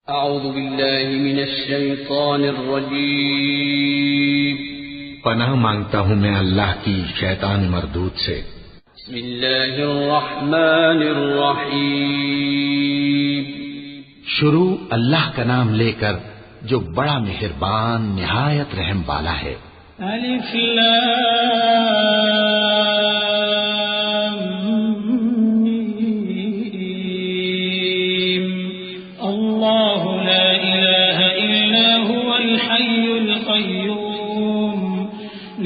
اعوذ باللہ من الشیطان الرجیم پناہ مانگتا ہوں میں اللہ کی شیطان مردود سے۔ بسم اللہ الرحمن الرحیم شروع اللہ کا نام لے کر جو بڑا مہربان نہایت رحم والا ہے۔ الف لام میم اللہ لا الہ الا هو الحی القیوم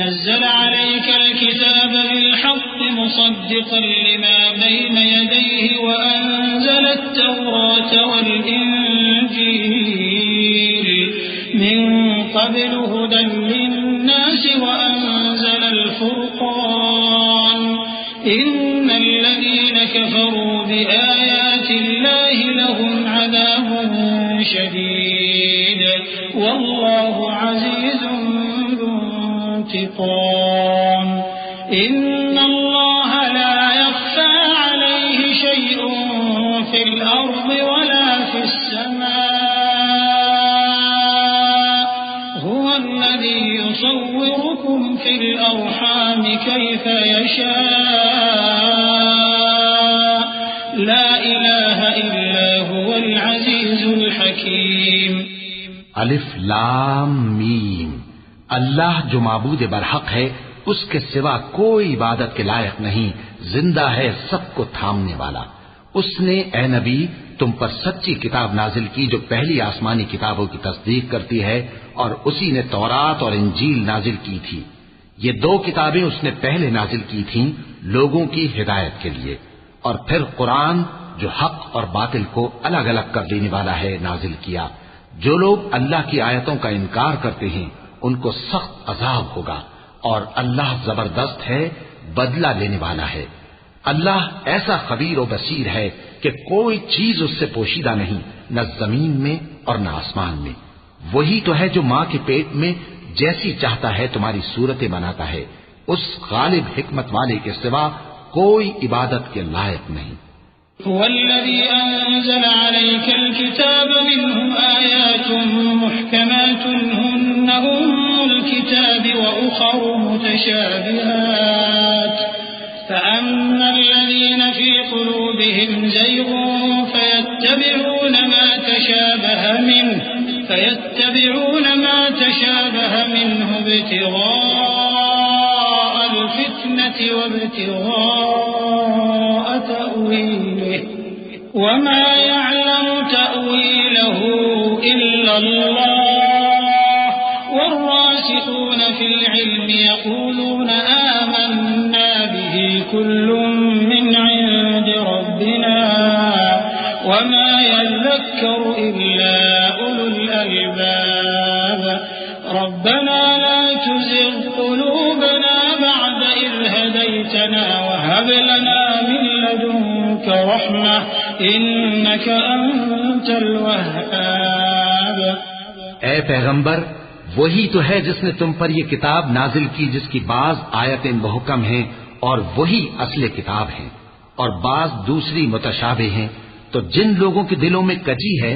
نزل عليك الكتاب بالحق مصدقا لما بين يديه وأنزل التوراة والإنجيل من قبل هدى للناس وأنزل الفرقان إن الذين كفروا بآيات الله لهم عذاب شديد والله عزيز ذو انتقام إن الله لا يخفى عليه شيء في الأرض ولا في السماء هو الذي يصوركم في الأرحام كيف يشاء لا إله إلا هو العزيز الحكيم الف لام میم اللہ جو معبود برحق ہے اس کے سوا کوئی عبادت کے لائق نہیں، زندہ ہے سب کو تھامنے والا۔ اس نے اے نبی تم پر سچی کتاب نازل کی جو پہلی آسمانی کتابوں کی تصدیق کرتی ہے، اور اسی نے تورات اور انجیل نازل کی تھی۔ یہ دو کتابیں اس نے پہلے نازل کی تھیں لوگوں کی ہدایت کے لیے، اور پھر قرآن جو حق اور باطل کو الگ الگ کر دینے والا ہے نازل کیا۔ جو لوگ اللہ کی آیتوں کا انکار کرتے ہیں ان کو سخت عذاب ہوگا، اور اللہ زبردست ہے، بدلہ لینے والا ہے۔ اللہ ایسا خبیر و بصیر ہے کہ کوئی چیز اس سے پوشیدہ نہیں، نہ زمین میں اور نہ آسمان میں۔ وہی تو ہے جو ماں کے پیٹ میں جیسی چاہتا ہے تمہاری صورتیں بناتا ہے، اس غالب حکمت والے کے سوا کوئی عبادت کے لائق نہیں۔ هو الذي أنزل عليك الكتاب منه آيات محكمات هن الكتاب وأخر متشابهات فأما الذين في قلوبهم زيغ فيتبعون ما تشابه منه ابتغاء الفتنة وابتغاء تأويله وما يعلم تأويله إلا الله والراسخون في العلم يقولون آمنا به كل من عند ربنا وما يذكر إلا أولو الألباب ربنا لا تزغ قلوبنا بعد إذ هديتنا وهب لنا من لدنك رحمة إنك أنت الوهاب۔ اے پیغمبر وہی تو ہے جس نے تم پر یہ کتاب نازل کی جس کی بعض آیتیں محکم ہیں اور وہی اصل کتاب ہیں، اور بعض دوسری متشابہ ہیں۔ تو جن لوگوں کے دلوں میں کجی ہے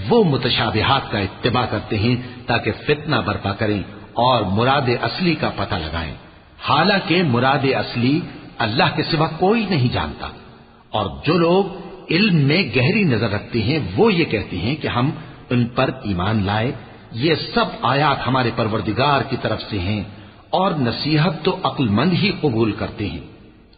وہ متشابہات کا اتباع کرتے ہیں تاکہ فتنہ برپا کریں اور مراد اصلی کا پتہ لگائیں، حالانکہ مراد اصلی اللہ کے سوا کوئی نہیں جانتا۔ اور جو لوگ علم میں گہری نظر رکھتے ہیں وہ یہ کہتے ہیں کہ ہم ان پر ایمان لائے، یہ سب آیات ہمارے پروردگار کی طرف سے ہیں، اور نصیحت تو عقل مند ہی قبول کرتے ہیں۔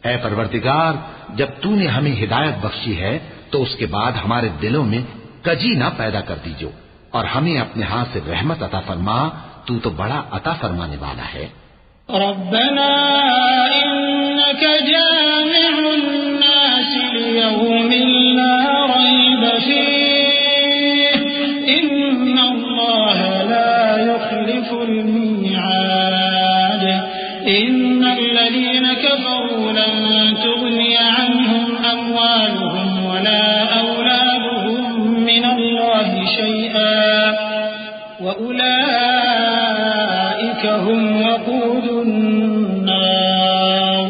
اے پروردگار جب تو نے ہمیں ہدایت بخشی ہے تو اس کے بعد ہمارے دلوں میں کجی نہ پیدا کر دیجو، اور ہمیں اپنے ہاتھ سے رحمت عطا فرما، تو بڑا عطا فرمانے والا ہے۔ ربنا إنك جامع الناس ليوم لا ريب فيه إن الله لا يخلف الميعاد إن الذين كفروا لن تغني عنهم أموالهم ولا أولادهم من الله شيئا وأولئك هم وقود النار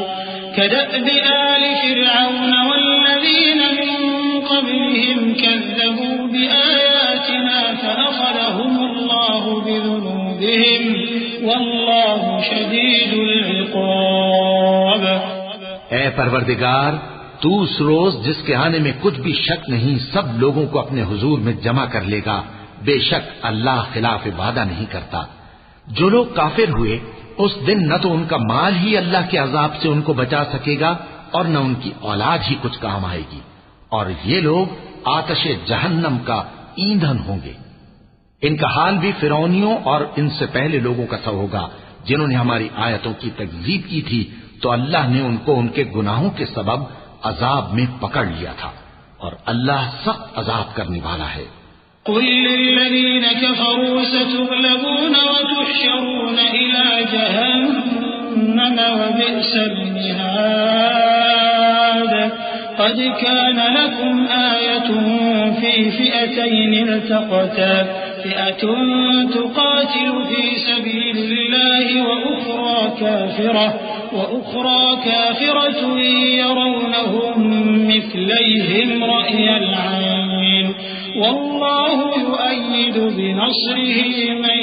كدأب آل فرعون والذين من قبلهم كذبوا بآياتنا بهم والله شديد العقاب. اے پروردگار، تو اس روز جس کے آنے میں کچھ بھی شک نہیں سب لوگوں کو اپنے حضور میں جمع کر لے گا. بے شک اللہ خلاف وعدہ نہیں کرتا. جو لوگ کافر ہوئے اس دن نہ تو ان کا مال ہی اللہ کے عذاب سے ان کو بچا سکے گا اور نہ ان کی اولاد ہی کچھ کام آئے گی، اور یہ لوگ آتش جہنم کا ایندھن ہوں گے. ان کا حال بھی فرعونیوں اور ان سے پہلے لوگوں کا سا ہوگا جنہوں نے ہماری آیتوں کی تکذیب کی تھی، تو اللہ نے ان کو ان کے گناہوں کے سبب عذاب میں پکڑ لیا تھا، اور اللہ سخت عذاب کرنے والا ہے. قل للذين كفروا ستغلبون وتحشرون إلى جهنم وبئس المهاد. قد كان لكم آية في فئتين التقتا فئة تقاتل في سبيل الله وأخرى كافرة يرونهم مثليهم رأي العين والله يؤيد بنصره من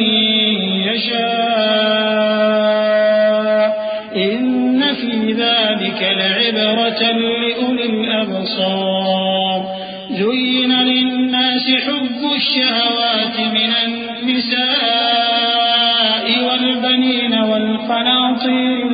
يشاء إن في ذلك لعبرة لأولي الأبصار. زين للناس حب الشهوات من النساء والبنين والقناطير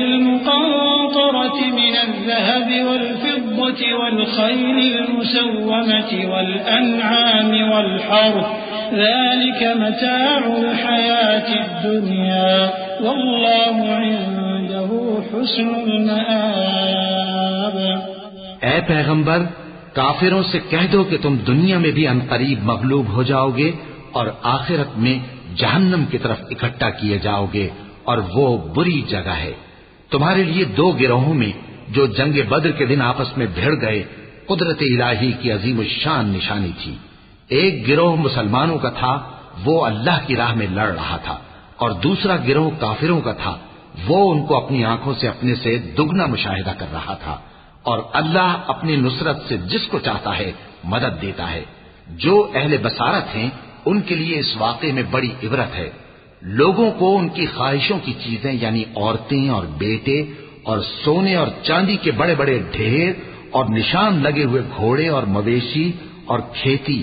المقنطرة من الذهب والفضة والخيل المسومة والأنعام والحرث ذلك متاع الحياة الدنيا والله عنده حسن المآب. اے پیغمبر، کافروں سے کہہ دو کہ تم دنیا میں بھی عنقریب مغلوب ہو جاؤ گے اور آخرت میں جہنم کی طرف اکٹھا کیے جاؤ گے، اور وہ بری جگہ ہے. تمہارے لیے دو گروہوں میں جو جنگ بدر کے دن آپس میں بھڑ گئے قدرت الہی کی عظیم الشان نشانی تھی. ایک گروہ مسلمانوں کا تھا، وہ اللہ کی راہ میں لڑ رہا تھا، اور دوسرا گروہ کافروں کا تھا، وہ ان کو اپنی آنکھوں سے اپنے سے دگنا مشاہدہ کر رہا تھا. اور اللہ اپنی نصرت سے جس کو چاہتا ہے مدد دیتا ہے. جو اہل بصارت ہیں ان کے لیے اس واقعے میں بڑی عبرت ہے. لوگوں کو ان کی خواہشوں کی چیزیں یعنی عورتیں اور بیٹے اور سونے اور چاندی کے بڑے بڑے ڈھیر اور نشان لگے ہوئے گھوڑے اور مویشی اور کھیتی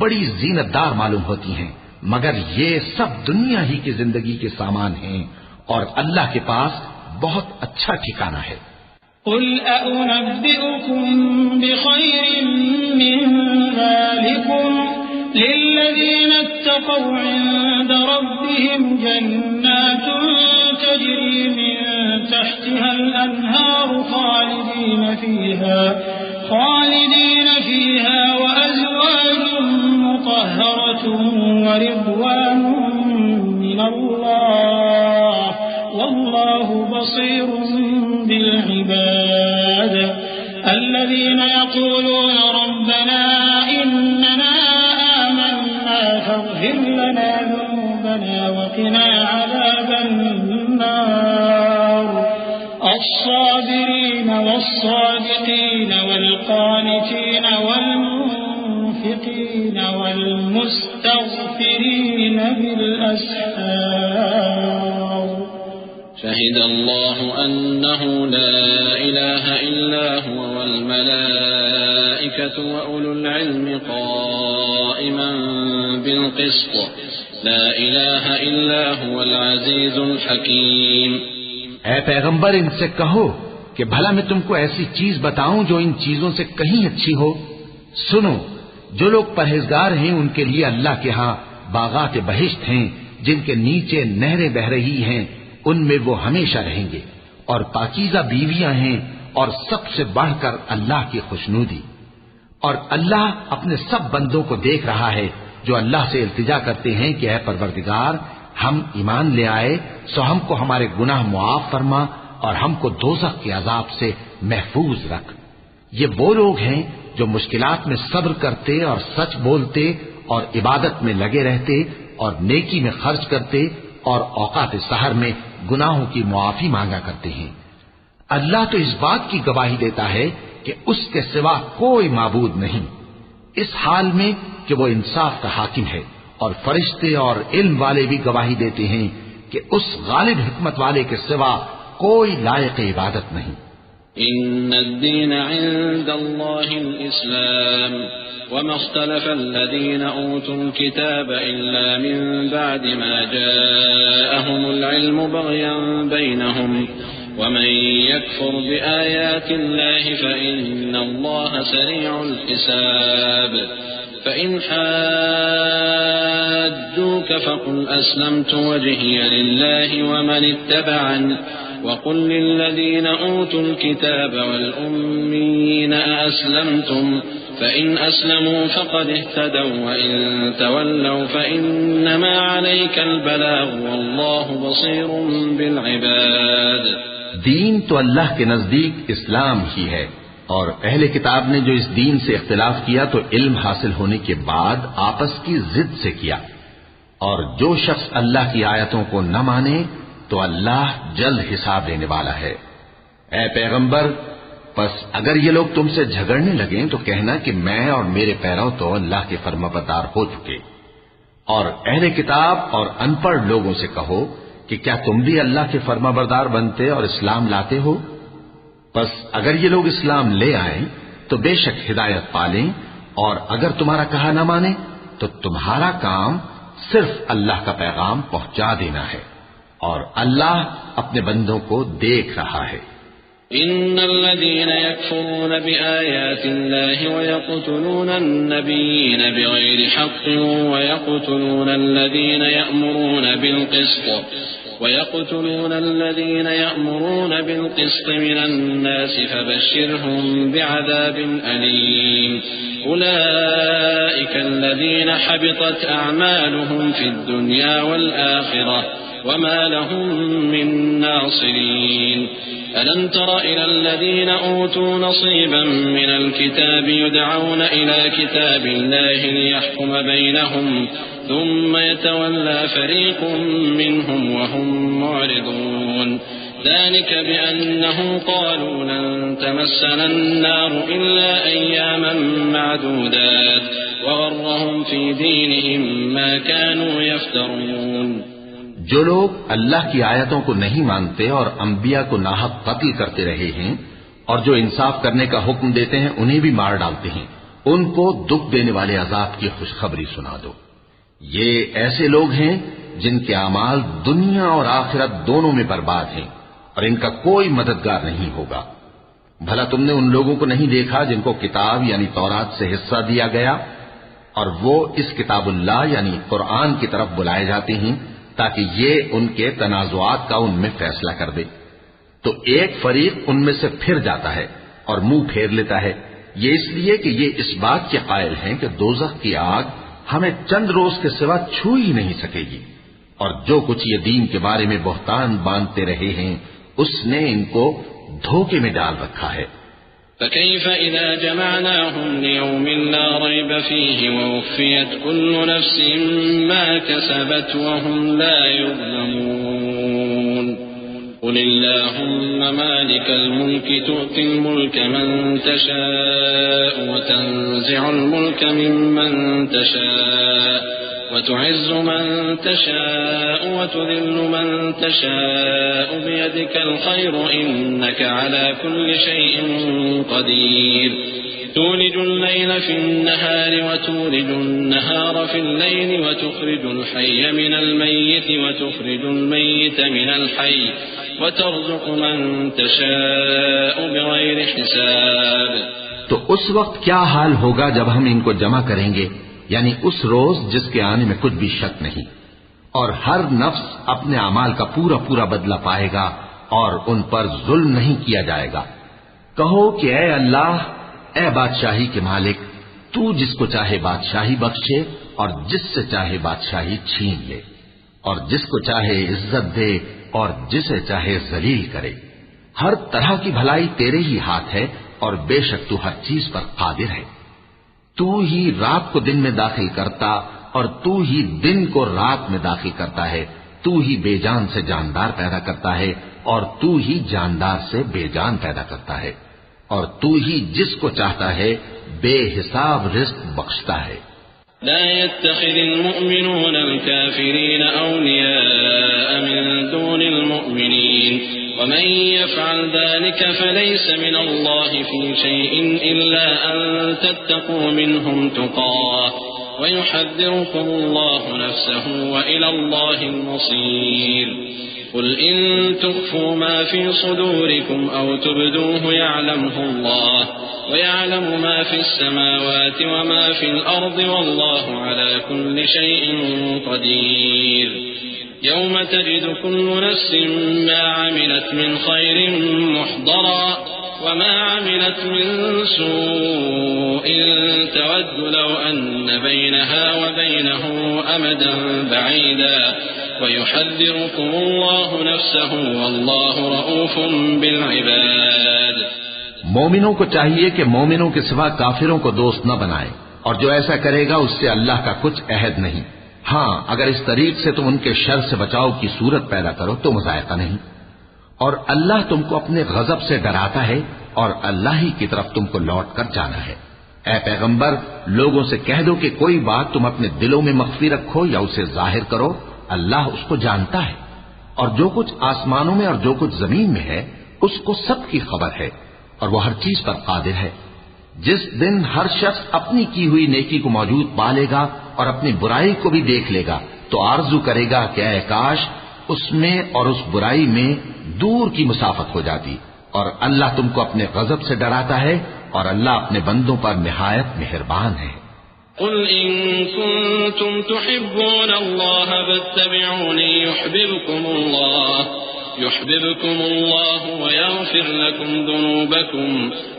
بڑی زینت دار معلوم ہوتی ہیں، مگر یہ سب دنیا ہی کی زندگی کے سامان ہیں، اور اللہ کے پاس بہت اچھا ٹھکانہ ہے. قل أأنبئكم بخير من ذلكم للذين اتقوا عند ربهم جنات تجري من تحتها الأنهار خالدين فيها وأزواج مطهرة ورضوان من الله والله بصير بالعباد. الذين يقولون ربنا إننا آمنا فاغفر لنا ذنوبنا وقنا عذاب النار. الصابرين والصادقين والقانتين والمنفقين والمستغفرين بالأسحار. شهد الله أنه لا إله إلا هو والملائكة وأولو العلم قائما بالقسط لا إله إلا هو العزيز الحكيم. اے پیغمبر، ان سے کہو کہ بھلا میں تم کو ایسی چیز بتاؤں جو ان چیزوں سے کہیں اچھی ہو. سنو، جو لوگ پرہیزگار ہیں ان کے لیے اللہ کے ہاں باغات بہشت ہیں جن کے نیچے نہریں بہ رہی ہیں، ان میں وہ ہمیشہ رہیں گے، اور پاکیزہ بیویاں ہیں، اور سب سے بڑھ کر اللہ کی خوشنودی. اور اللہ اپنے سب بندوں کو دیکھ رہا ہے جو اللہ سے التجا کرتے ہیں کہ اے پروردگار، ہم ایمان لے آئے سو ہم کو ہمارے گناہ معاف فرما اور ہم کو دوزخ کے عذاب سے محفوظ رکھ. یہ وہ لوگ ہیں جو مشکلات میں صبر کرتے اور سچ بولتے اور عبادت میں لگے رہتے اور نیکی میں خرچ کرتے اور اوقات سحر میں گناہوں کی معافی مانگا کرتے ہیں. اللہ تو اس بات کی گواہی دیتا ہے کہ اس کے سوا کوئی معبود نہیں. اس حال میں کہ وہ انصاف کا حاکم ہے، اور فرشتے اور علم والے بھی گواہی دیتے ہیں کہ اس غالب حکمت والے کے سوا کوئی لائق عبادت نہیں۔ إن الدين عند الله الإسلام وما اختلف الذين أوتوا الكتاب إلا من بعد ما جاءهم العلم بغيا بينهم ومن يكفر بآيات الله فإن الله سريع الحساب فإن حاجوك فقل أسلمت وجهي لله ومن اتبعني وقل للذين أوتوا الكتاب والأميين أأسلمتم فإن أسلموا فقد اهتدوا وإن تولوا فإنما عليك البلاغ والله بصير بالعباد۔ دین تو اللہ کے نزدیک اسلام ہی ہے، اور اہل کتاب نے جو اس دین سے اختلاف کیا تو علم حاصل ہونے کے بعد آپس کی ضد سے کیا، اور جو شخص اللہ کی آیتوں کو نہ مانے تو اللہ جلد حساب لینے والا ہے۔ اے پیغمبر، پس اگر یہ لوگ تم سے جھگڑنے لگیں تو کہنا کہ میں اور میرے پیرو تو اللہ کے فرمانبردار ہو چکے، اور اہل کتاب اور ان پڑھ لوگوں سے کہو کہ کیا تم بھی اللہ کے فرمانبردار بنتے اور اسلام لاتے ہو؟ پس اگر یہ لوگ اسلام لے آئیں تو بے شک ہدایت پالیں، اور اگر تمہارا کہا نہ مانے تو تمہارا کام صرف اللہ کا پیغام پہنچا دینا ہے، اور اللہ اپنے بندوں کو دیکھ رہا ہے۔ إن الذين يكفرون بآيات الله ويقتلون النبيين بغير حق ويقتلون الذين يأمرون بالقسط من الناس فبشرهم بعذاب أليم أولئك الذين حبطت أعمالهم في الدنيا والآخرة وما لهم من ناصرين ألم تر إلى الذين أوتوا نصيبا من الكتاب يدعون إلى كتاب الله ليحكم بينهم ثم يتولى فريق منهم وهم معرضون ذلك بأنهم قالوا لن تمسنا النار إلا أياما معدودات وغرهم في دينهم ما كانوا يفترون۔ جو لوگ اللہ کی آیتوں کو نہیں مانتے اور انبیاء کو ناحق قتل کرتے رہے ہیں اور جو انصاف کرنے کا حکم دیتے ہیں انہیں بھی مار ڈالتے ہیں، ان کو دکھ دینے والے عذاب کی خوشخبری سنا دو۔ یہ ایسے لوگ ہیں جن کے اعمال دنیا اور آخرت دونوں میں برباد ہیں اور ان کا کوئی مددگار نہیں ہوگا۔ بھلا تم نے ان لوگوں کو نہیں دیکھا جن کو کتاب یعنی تورات سے حصہ دیا گیا اور وہ اس کتاب اللہ یعنی قرآن کی طرف بلائے جاتے ہیں تاکہ یہ ان کے تنازعات کا ان میں فیصلہ کر دے، تو ایک فریق ان میں سے پھر جاتا ہے اور منہ پھیر لیتا ہے، یہ اس لیے کہ یہ اس بات کے قائل ہیں کہ دوزخ کی آگ ہمیں چند روز کے سوا چھو ہی نہیں سکے گی، اور جو کچھ یہ دین کے بارے میں بہتان باندھتے رہے ہیں اس نے ان کو دھوکے میں ڈال رکھا ہے۔ فكيف إذا جمعناهم ليوم لا ريب فيه ووفيت كل نفس ما كسبت وهم لا يظلمون قل اللهم مالك الملك تؤتي الملك من تشاء وتنزع الملك ممن تشاء وتعز من تشاء وتذل من تشاء بيدك الخير إنك على كل شيء قدير تولج الليل في النهار وتولج النهار في الليل وتخرج الحي من الميت وتخرج الميت من الحي وترزق من تشاء بغير حساب۔ تو اس وقت کیا حال ہوگا جب ہم ان کو جمع کریں گے، یعنی اس روز جس کے آنے میں کچھ بھی شک نہیں، اور ہر نفس اپنے اعمال کا پورا پورا بدلہ پائے گا اور ان پر ظلم نہیں کیا جائے گا۔ کہو کہ اے اللہ، اے بادشاہی کے مالک، تو جس کو چاہے بادشاہی بخشے اور جس سے چاہے بادشاہی چھین لے، اور جس کو چاہے عزت دے اور جسے چاہے ذلیل کرے۔ ہر طرح کی بھلائی تیرے ہی ہاتھ ہے اور بے شک تو ہر چیز پر قادر ہے۔ تو ہی رات کو دن میں داخل کرتا اور تو ہی دن کو رات میں داخل کرتا ہے، تو ہی بے جان سے جاندار پیدا کرتا ہے اور تو ہی جاندار سے بے جان پیدا کرتا ہے، اور تو ہی جس کو چاہتا ہے بے حساب رزق بخشتا ہے۔ لا يتخذ المؤمنون الكافرين أولياء من دون المؤمنين ومن يفعل ذلك فليس من الله في شيء إلا أن تتقوا منهم تقاه ويحذركم الله نفسه وإلى الله المصير قل إن تخفوا ما في صدوركم أو تبدوه يعلمه الله ويعلم ما في السماوات وما في الأرض والله على كل شيء قدير يوم تجد كل نفس ما عملت من خير محضرا وما عملت من سوء تود لو أن بينها وبينه أمدا بعيدا ويحذركم الله نفسه والله رؤوف بالعباد۔ مومنوں کو چاہیے کہ مومنوں کے سوا کافروں کو دوست نہ بنائے، اور جو ایسا کرے گا اس سے اللہ کا کچھ عہد نہیں۔ ہاں، اگر اس طریق سے تم ان کے شر سے بچاؤ کی صورت پیدا کرو تو مذائقہ نہیں۔ اور اللہ تم کو اپنے غضب سے ڈراتا ہے اور اللہ ہی کی طرف تم کو لوٹ کر جانا ہے۔ اے پیغمبر، لوگوں سے کہہ دو کہ کوئی بات تم اپنے دلوں میں مخفی رکھو یا اسے ظاہر کرو، اللہ اس کو جانتا ہے، اور جو کچھ آسمانوں میں اور جو کچھ زمین میں ہے اس کو سب کی خبر ہے، اور وہ ہر چیز پر قادر ہے۔ جس دن ہر شخص اپنی کی ہوئی نیکی کو موجود پا لے گا اور اپنی برائی کو بھی دیکھ لے گا تو آرزو کرے گا کہ اے کاش اس میں اور اس برائی میں دور کی مسافت ہو جاتی، اور اللہ تم کو اپنے غضب سے ڈراتا ہے اور اللہ اپنے بندوں پر نہایت مہربان ہے۔ قل إن كنتم تحبون الله فاتبعوني يحببكم الله ويغفر لكم ذنوبكم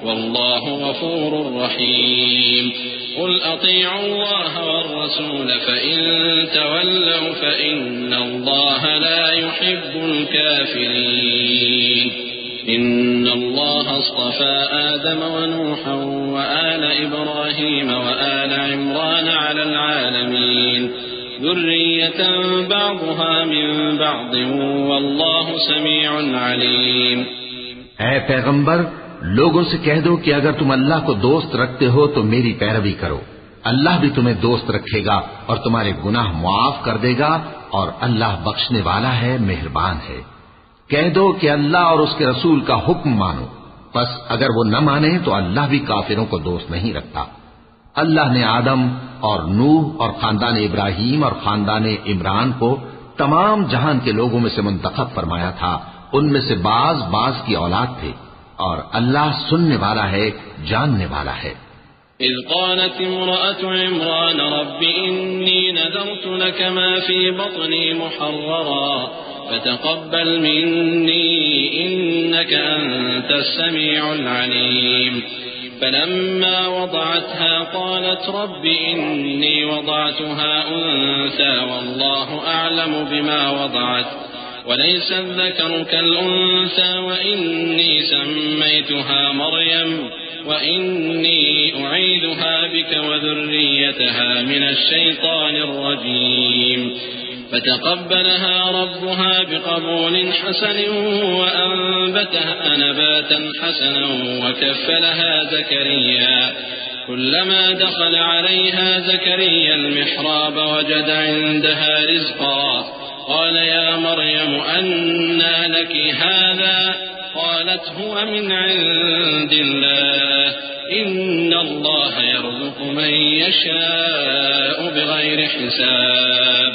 والله غفور رحيم قل أطيعوا الله والرسول فإن تولوا فإن الله لا يحب الكافرين إن الله اصطفى آدم ونوحا وآل إبراهيم وآل عمران على العالمين ذرية بعضها من بعض والله سميع عليم۔ اے پیغمبر، لوگوں سے کہہ دو کہ اگر تم اللہ کو دوست رکھتے ہو تو میری پیروی کرو، اللہ بھی تمہیں دوست رکھے گا اور تمہارے گناہ معاف کر دے گا، اور اللہ بخشنے والا ہے، مہربان ہے۔ کہہ دو کہ اللہ اور اس کے رسول کا حکم مانو، پس اگر وہ نہ مانے تو اللہ بھی کافروں کو دوست نہیں رکھتا۔ اللہ نے آدم اور نوح اور خاندان ابراہیم اور خاندان عمران کو تمام جہان کے لوگوں میں سے منتخب فرمایا تھا، ان میں سے بعض کی اولاد تھے، اور اللہ سننے والا ہے، جاننے والا ہے۔ إذ قالت امرأة عمران رب إني نذرت لك ما في بطني محررا فتقبل مني إنك أنت السميع العليم فلما وضعتها قالت رب إني وضعتها أنثى والله أعلم بما وضعت وليس الذكر كالأنثى وإني سميتها مريم وإني أعيذها بك وذريتها من الشيطان الرجيم فتقبلها ربها بقبول حسن وأنبتها نباتا حسنا وكفلها زكريا كلما دخل عليها زكريا المحراب وجد عندها رزقا قال يا مريم أنى لك هذا قالت هو من عند الله إن الله يرزق من يشاء بغير حساب۔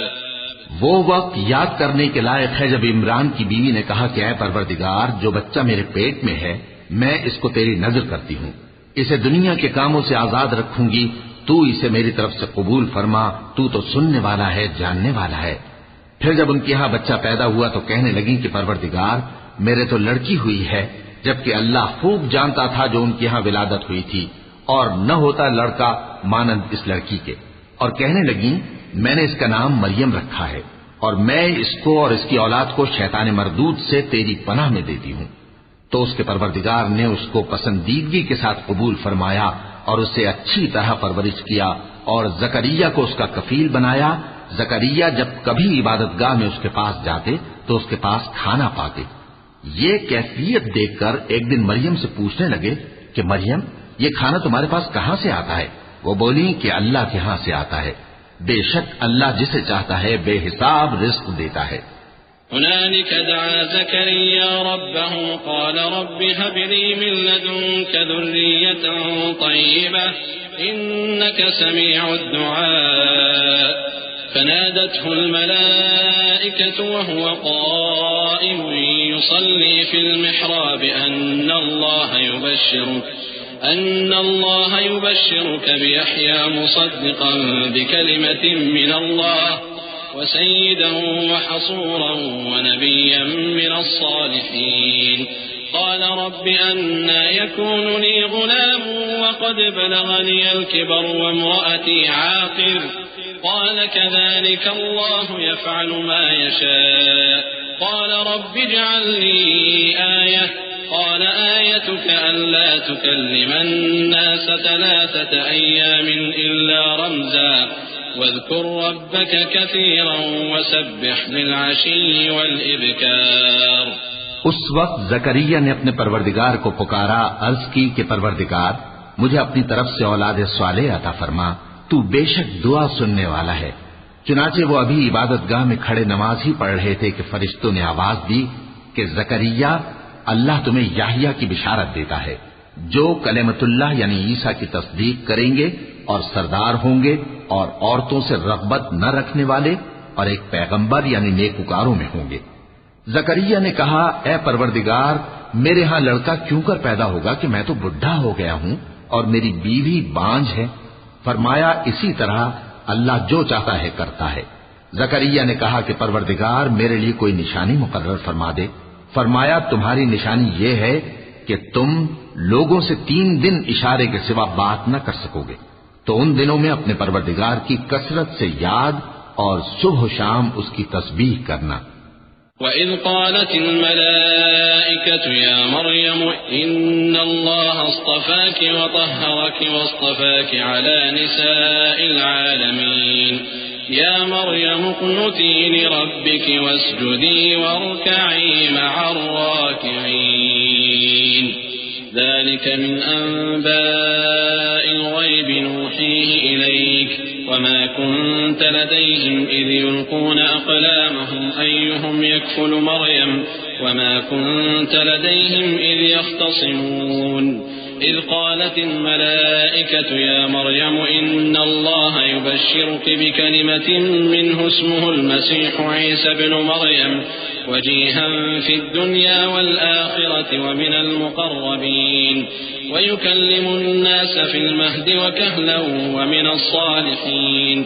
وہ وقت یاد کرنے کے لائق ہے جب عمران کی بیوی نے کہا کہ اے پروردگار، جو بچہ میرے پیٹ میں ہے میں اس کو تیری نظر کرتی ہوں، اسے دنیا کے کاموں سے آزاد رکھوں گی، تو اسے میری طرف سے قبول فرما، تو سننے والا ہے، جاننے والا ہے۔ پھر جب ان کے ہاں بچہ پیدا ہوا تو کہنے لگی کہ پروردگار میرے تو لڑکی ہوئی ہے، جبکہ اللہ خوب جانتا تھا جو ان کے ہاں ولادت ہوئی تھی، اور نہ ہوتا لڑکا مانند اس لڑکی کے، اور کہنے لگی میں نے اس کا نام مریم رکھا ہے، اور میں اس کو اور اس کی اولاد کو شیطان مردود سے تیری پناہ میں دیتی ہوں۔ تو اس کے پروردگار نے اس کو پسندیدگی کے ساتھ قبول فرمایا اور اسے اچھی طرح پرورش کیا، اور زکریا کو اس کا کفیل بنایا۔ زکریا جب کبھی عبادت گاہ میں اس کے پاس جاتے تو اس کے پاس کھانا پاتے۔ یہ کیفیت دیکھ کر ایک دن مریم سے پوچھنے لگے کہ مریم یہ کھانا تمہارے پاس کہاں سے آتا ہے؟ وہ بولی کہ اللہ کے ہاں سے آتا ہے، بے شک اللہ جسے چاہتا ہے بے حساب رزق دیتا ہے۔ هنالك دعا زكريا ربه قال رب هب لي من لدنك ذرية طيبة إنك سميع الدعاء فنادته الملائكة وهو قائم يصلي في المحراب أن الله يبشرك بيحيى مصدقا بكلمة من الله وسيدا وحصورا ونبيا من الصالحين قال رب أنى يكون لي غلام وقد بلغني الكبر وامرأتي عاقر قال كذلك الله يفعل ما يشاء قال رب اجعل لي آية قال آيتك ألا تكلم الناس 3 أيام إلا رمزا واذكر ربك كثيرا وسبح بالعشي والإبكار۔ اس وقت زکریا نے اپنے پروردگار کو پکارا، عرض کی کہ پروردگار مجھے اپنی طرف سے اولاد صالح عطا فرما، تو بے شک دعا سننے والا ہے۔ چنانچہ وہ ابھی عبادت گاہ میں کھڑے نماز ہی پڑھ رہے تھے کہ فرشتوں نے آواز دی کہ زکریا اللہ تمہیں یحییٰ کی بشارت دیتا ہے، جو کلمۃ اللہ یعنی عیسیٰ کی تصدیق کریں گے اور سردار ہوں گے اور عورتوں سے رغبت نہ رکھنے والے اور ایک پیغمبر یعنی نیکوکاروں میں ہوں گے۔ زکریا نے کہا اے پروردگار میرے ہاں لڑکا کیوں کر پیدا ہوگا کہ میں تو بڈھا ہو گیا ہوں اور میری بیوی بانجھ ہے۔ فرمایا اسی طرح اللہ جو چاہتا ہے کرتا ہے۔ زکریا نے کہا کہ پروردگار میرے لیے کوئی نشانی مقرر فرما دے۔ فرمایا تمہاری نشانی یہ ہے کہ تم لوگوں سے 3 دن اشارے کے سوا بات نہ کر سکو گے، تو ان دنوں میں اپنے پروردگار کی کثرت سے یاد اور صبح و شام اس کی تسبیح کرنا۔ وَإِذْ قَالَتِ الْمَلَائِكَةُ يَا مَرْيَمُ إِنَّ اللَّهَ اصْطَفَاكِ وَطَهَّرَكِ وَاصْطَفَاكِ عَلَى نِسَاءِ الْعَالَمِينَ يَا مَرْيَمُ اقْنُتِي لِرَبِّكِ وَاسْجُدِي وَارْكَعِي مَعَ الرَّاكِعِينَ ذلك من أنباء الغيب نوحيه إليك وما كنت لديهم إذ يلقون أقلامهم أيهم يكفل مريم وما كنت لديهم إذ يختصمون إذ قالت الملائكة يا مريم إن الله يبشرك بكلمة منه اسمه المسيح عيسى بن مريم وجيها في الدنيا والآخرة ومن المقربين ويكلم الناس في المهد وكهلا ومن الصالحين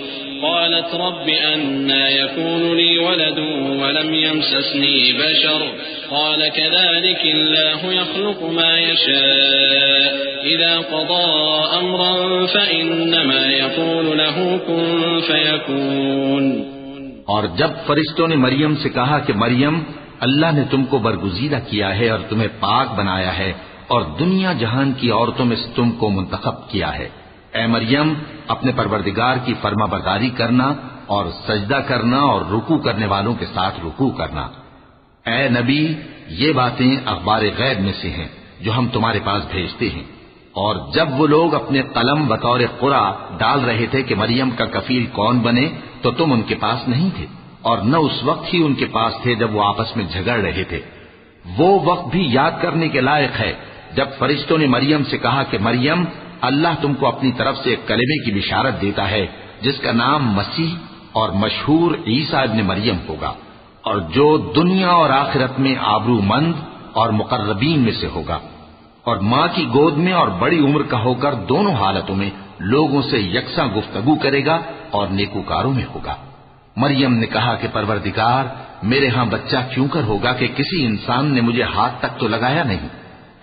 قالت رب أنى يكون لي ولد ولم يمسسني بشر قال كذلك الله يخلق ما يشاء إذا قضى أمرا فإنما يقول له كن فيكون۔ اور جب فرشتوں نے مریم سے کہا کہ مریم اللہ نے تم کو برگزیدہ کیا ہے اور تمہیں پاک بنایا ہے اور دنیا جہان کی عورتوں میں سے تم کو منتخب کیا ہے، اے مریم اپنے پروردگار کی فرما برداری کرنا اور سجدہ کرنا اور رکوع کرنے والوں کے ساتھ رکوع کرنا۔ اے نبی یہ باتیں اخبار غیب میں سے ہیں جو ہم تمہارے پاس بھیجتے ہیں۔ اور جب وہ لوگ اپنے قلم بطور قرعہ ڈال رہے تھے کہ مریم کا کفیل کون بنے تو تم ان کے پاس نہیں تھے، اور نہ اس وقت ہی ان کے پاس تھے جب وہ آپس میں جھگڑ رہے تھے۔ وہ وقت بھی یاد کرنے کے لائق ہے جب فرشتوں نے مریم سے کہا کہ مریم اللہ تم کو اپنی طرف سے ایک کلمے کی بشارت دیتا ہے جس کا نام مسیح اور مشہور عیسیٰ ابن مریم ہوگا، اور جو دنیا اور آخرت میں آبرو مند اور مقربین میں سے ہوگا، اور ماں کی گود میں اور بڑی عمر کا ہو کر دونوں حالتوں میں لوگوں سے یکساں گفتگو کرے گا اور نیکوکاروں میں ہوگا۔ مریم نے کہا کہ پروردگار میرے ہاں بچہ کیوں کر ہوگا کہ کسی انسان نے مجھے ہاتھ تک تو لگایا نہیں۔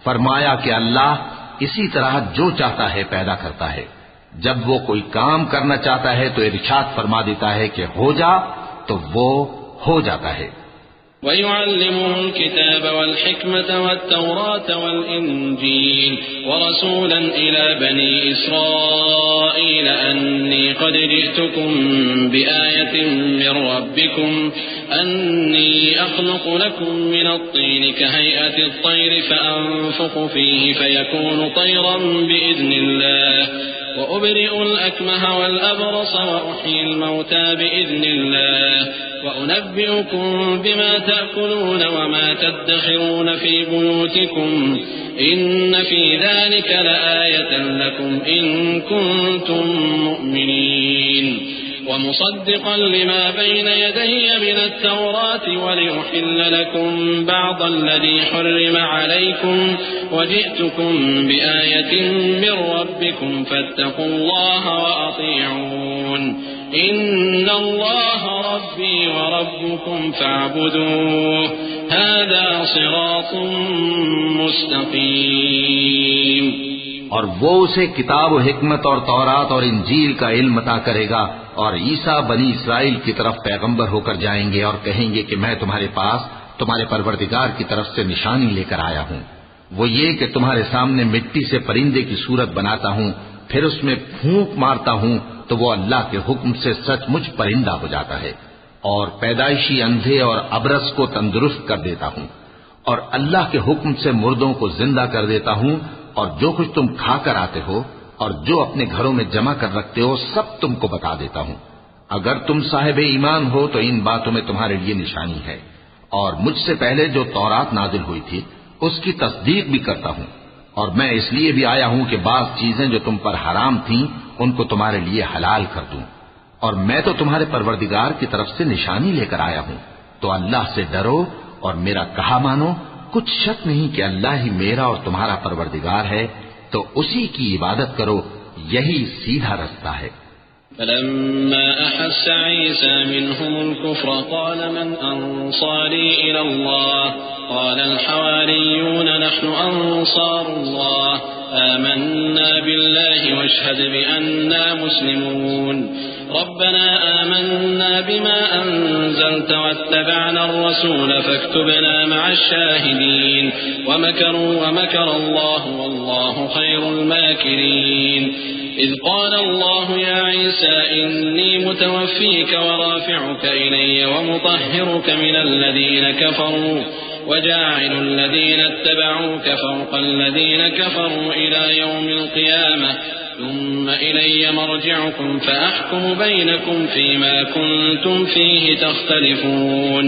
فرمایا کہ اللہ اسی طرح جو چاہتا ہے پیدا کرتا ہے، جب وہ کوئی کام کرنا چاہتا ہے تو ارشاد فرما دیتا ہے کہ ہو جا تو وہ ہو جاتا ہے۔ وَيُعَلِّمُهُ الْكِتَابَ وَالْحِكْمَةَ وَالتَّوْرَاةَ وَالْإِنْجِيلَ وَرَسُولًا إِلَى بَنِي إِسْرَائِيلَ أَنِّي قد جئتكم بآية من ربكم أني أخلق لكم من الطين كهيئة الطير فأنفخ فيه فيكون طيرا بإذن الله وأبرئ الأكمه والأبرص وأحيي الموتى بإذن الله وأنبئكم بما تأكلون وما تدخرون في بيوتكم إن في ذلك لآية لكم إن كنتم مؤمنين ومصدقا لما بين يدي من التوراة ولأحل لكم بعض الذي حرم عليكم وجئتكم بآية من ربكم فاتقوا الله وأطيعون إن الله ربي وربكم فاعبدوه هذا صراط مستقيم. اور وہ اسے کتاب و حکمت اور تورات اور انجیل کا علم عطا کرے گا اور عیسیٰ بنی اسرائیل کی طرف پیغمبر ہو کر جائیں گے اور کہیں گے کہ میں تمہارے پاس تمہارے پروردگار کی طرف سے نشانی لے کر آیا ہوں. وہ یہ کہ تمہارے سامنے مٹی سے پرندے کی صورت بناتا ہوں پھر اس میں پھونک مارتا ہوں تو وہ اللہ کے حکم سے سچ مچ پرندہ ہو جاتا ہے اور پیدائشی اندھے اور ابرص کو تندرست کر دیتا ہوں اور اللہ کے حکم سے مردوں کو زندہ کر دیتا ہوں اور جو کچھ تم کھا کر آتے ہو اور جو اپنے گھروں میں جمع کر رکھتے ہو سب تم کو بتا دیتا ہوں. اگر تم صاحب ایمان ہو تو ان باتوں میں تمہارے لیے نشانی ہے اور مجھ سے پہلے جو تورات نازل ہوئی تھی اس کی تصدیق بھی کرتا ہوں اور میں اس لیے بھی آیا ہوں کہ بعض چیزیں جو تم پر حرام تھیں ان کو تمہارے لیے حلال کر دوں اور میں تو تمہارے پروردگار کی طرف سے نشانی لے کر آیا ہوں. تو اللہ سے ڈرو اور میرا کہا مانو. کچھ شک نہیں کہ اللہ ہی میرا اور تمہارا پروردگار ہے تو اسی کی عبادت کرو یہی سیدھا رستہ ہے. فلما أحس عيسى منهم الكفر قال من أنصاري إلى الله قال الحواريون نحن أنصار الله آمنا بالله واشهد بأننا مسلمون ربنا آمنا بما أنزلت واتبعنا الرسول فاكتبنا مع الشاهدين ومكروا ومكر الله والله خير الماكرين إذ قال الله يا عيسى إني متوفيك ورافعك إلي ومطهرك من الذين كفروا وجاعل الذين اتبعوك فوق الذين كفروا إلى يوم القيامة ثم إلي مرجعكم فأحكم بينكم فيما كنتم فيه تختلفون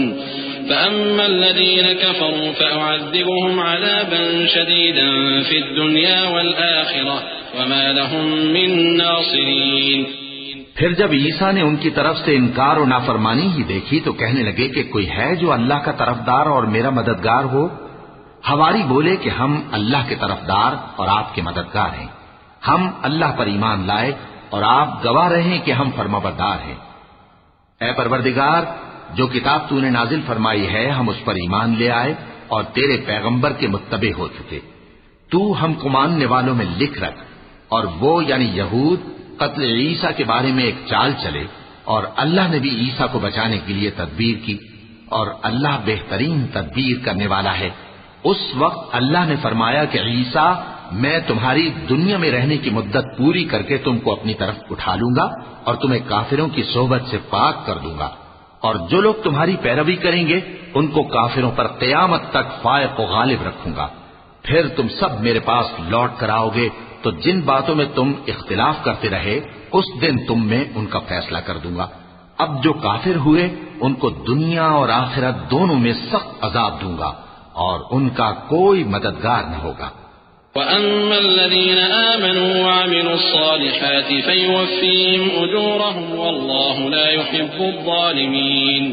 فأما الذين كفروا فأعذبهم عذابا شديدا في الدنيا والآخرة وما لهم من ناصرين. پھر جب عیسیٰ نے ان کی طرف سے انکار و نافرمانی ہی دیکھی تو کہنے لگے کہ کوئی ہے جو اللہ کا طرفدار اور میرا مددگار ہو. حواری بولے کہ ہم اللہ کے طرفدار اور آپ کے مددگار ہیں. ہم اللہ پر ایمان لائے اور آپ گواہ رہے کہ ہم فرمانبردار ہیں. اے پروردگار جو کتاب تو نے نازل فرمائی ہے ہم اس پر ایمان لے آئے اور تیرے پیغمبر کے متبع ہو چکے. تو ہم کو ماننے والوں میں لکھ رکھ. اور وہ یعنی یہود قتل عیسیٰ کے بارے میں ایک چال چلے اور اللہ نے بھی عیسیٰ کو بچانے کے لیے تدبیر کی اور اللہ بہترین تدبیر کرنے والا ہے. اس وقت اللہ نے فرمایا کہ عیسیٰ میں تمہاری دنیا میں رہنے کی مدت پوری کر کے تم کو اپنی طرف اٹھا لوں گا اور تمہیں کافروں کی صحبت سے پاک کر دوں گا اور جو لوگ تمہاری پیروی کریں گے ان کو کافروں پر قیامت تک فائق و غالب رکھوں گا. پھر تم سب میرے پاس لوٹ کر آؤ گے تو جن باتوں میں تم اختلاف کرتے رہے اس دن تم میں ان کا فیصلہ کر دوں گا. اب جو کافر ہوئے ان کو دنیا اور آخرت دونوں میں سخت عذاب دوں گا اور ان کا کوئی مددگار نہ ہوگا. وَأَمَّا الَّذِينَ آمَنُوا وَعَمِلُوا الصَّالِحَاتِ فَيُوَفِّيهِمْ أُجُورَهُمْ وَاللَّهُ لَا يُحِبُّ الظَّالِمِينَ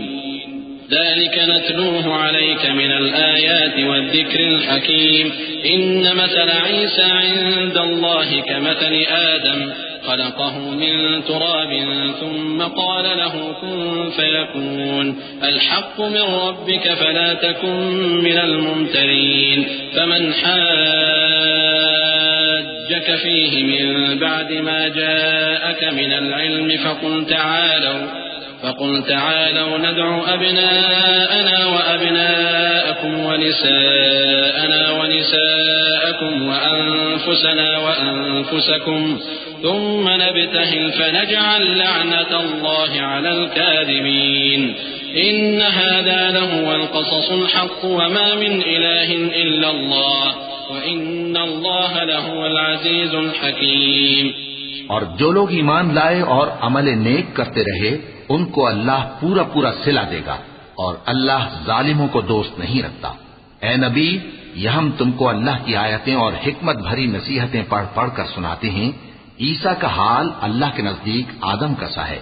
ذلك نتلوه عليك من الآيات والذكر الحكيم إن مثل عيسى عند الله كمثل آدم خلقه من تراب ثم قال له كن فيكون الحق من ربك فلا تكن من الممترين فمن حاجك فيه من بعد ما جاءك من العلم فقل تعالوا ندع أبناءنا وأبناءكم ونساءنا ونساءكم وأنفسنا وأنفسكم ثم نبتهل فنجعل لعنة الله على الكاذبين إن هذا لهو القصص الحق وما من إله إلا الله وإن الله لهو العزيز الحكيم. اور جو لوگ ایمان لائے اور عمل نیک کرتے رہے ان کو اللہ پورا پورا صلہ دے گا اور اللہ ظالموں کو دوست نہیں رکھتا. اے نبی، یہ ہم تم کو اللہ کی آیتیں اور حکمت بھری نصیحتیں پڑھ پڑھ کر سناتے ہیں. عیسیٰ کا حال اللہ کے نزدیک آدم کا سا ہے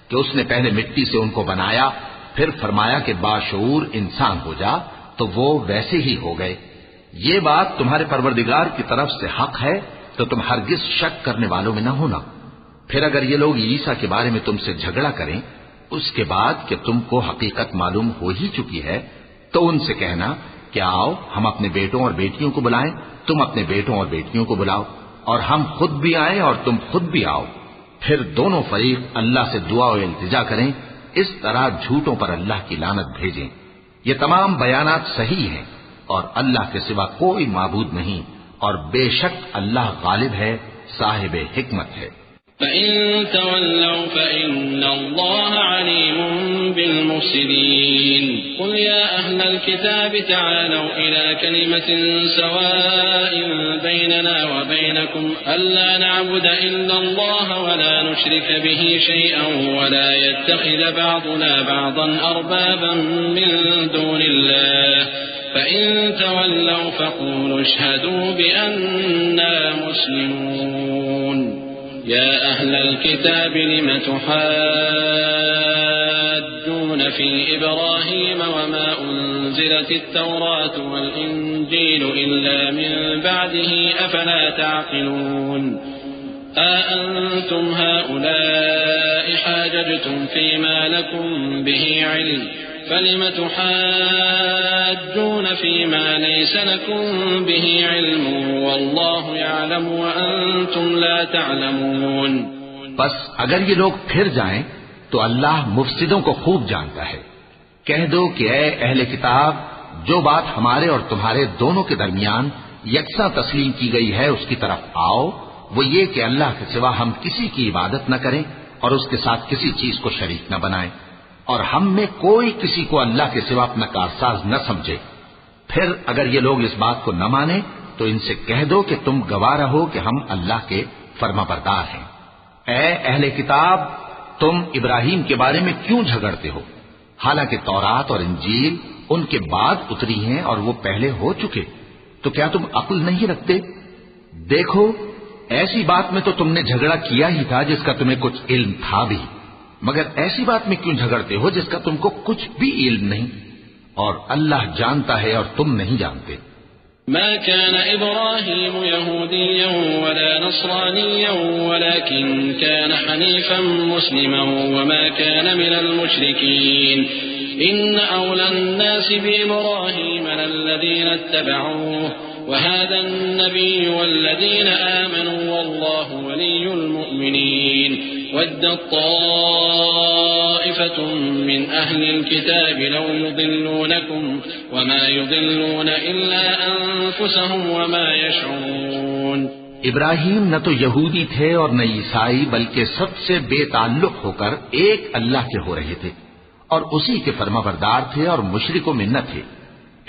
کہ اس نے پہلے مٹی سے ان کو بنایا، پھر فرمایا کہ باشعور انسان ہو جا، تو وہ ویسے ہی ہو گئے. یہ بات تمہارے پروردگار کی طرف سے حق ہے تو تم ہرگز شک کرنے والوں میں نہ ہونا. پھر اگر یہ لوگ عیسیٰ کے بارے میں تم سے جھگڑا کریں اس کے بعد کہ تم کو حقیقت معلوم ہو ہی چکی ہے، تو ان سے کہنا کہ آؤ ہم اپنے بیٹوں اور بیٹیوں کو بلائیں، تم اپنے بیٹوں اور بیٹیوں کو بلاؤ، اور ہم خود بھی آئیں اور تم خود بھی آؤ. پھر دونوں فریق اللہ سے دعا و التجا کریں، اس طرح جھوٹوں پر اللہ کی لعنت بھیجیں. یہ تمام بیانات صحیح ہیں اور اللہ کے سوا کوئی معبود نہیں، اور بے شک اللہ غالب ہے، صاحب حکمت ہے. فإن تولوا فإن الله عليم بالمفسدين قل يا أهل الكتاب تعالوا إلى كلمة سواء بيننا وبينكم ألا نعبد إلا الله ولا نشرك به شيئا ولا يتخذ بعضنا بعضا أربابا من دون الله فإن تولوا فقولوا اشهدوا بأننا مسلمون. يا أهل الكتاب لم تحاجون في إبراهيم وما أنزلت التوراة والإنجيل إلا من بعده أفلا تعقلون. أأنتم هؤلاء حاججتم فيما لكم به علم فلم تحاجون فيما ليس لكم به علم والله يعلم وأنتم لا تعلمون. بس اگر یہ لوگ پھر جائیں تو اللہ مفسدوں کو خوب جانتا ہے. کہہ دو کہ اے اہل کتاب، جو بات ہمارے اور تمہارے دونوں کے درمیان یکساں تسلیم کی گئی ہے اس کی طرف آؤ. وہ یہ کہ اللہ کے سوا ہم کسی کی عبادت نہ کریں اور اس کے ساتھ کسی چیز کو شریک نہ بنائیں، اور ہم میں کوئی کسی کو اللہ کے سوا اپنا کارساز نہ سمجھے. پھر اگر یہ لوگ اس بات کو نہ مانیں تو ان سے کہہ دو کہ تم گواہ رہو کہ ہم اللہ کے فرما بردار ہیں. اے اہل کتاب، تم ابراہیم کے بارے میں کیوں جھگڑتے ہو؟ حالانکہ تورات اور انجیل ان کے بعد اتری ہیں اور وہ پہلے ہو چکے. تو کیا تم عقل نہیں رکھتے؟ دیکھو، ایسی بات میں تو تم نے جھگڑا کیا ہی تھا جس کا تمہیں کچھ علم تھا بھی، مگر ایسی بات میں کیوں جھگڑتے ہو جس کا تم کو کچھ بھی علم نہیں؟ اور اللہ جانتا ہے اور تم نہیں جانتے. ما كان إبراهيم يهوديا ولا نصرانيا ولكن كان حنيفا مسلما وما كان من المشركين إن أولى الناس بإبراهيم للذين اتبعوه وهذا النبي والذين آمنوا والله ولي المؤمنين ودت طائفة من أهل الكتاب لو يضلونكم وما يضلون إلا أنفسهم وما يشعرون. ابراہیم نہ تو یہودی تھے اور نہ عیسائی، بلکہ سب سے بے تعلق ہو کر ایک اللہ کے ہو رہے تھے اور اسی کے فرما بردار تھے اور مشرکوں میں نہ تھے.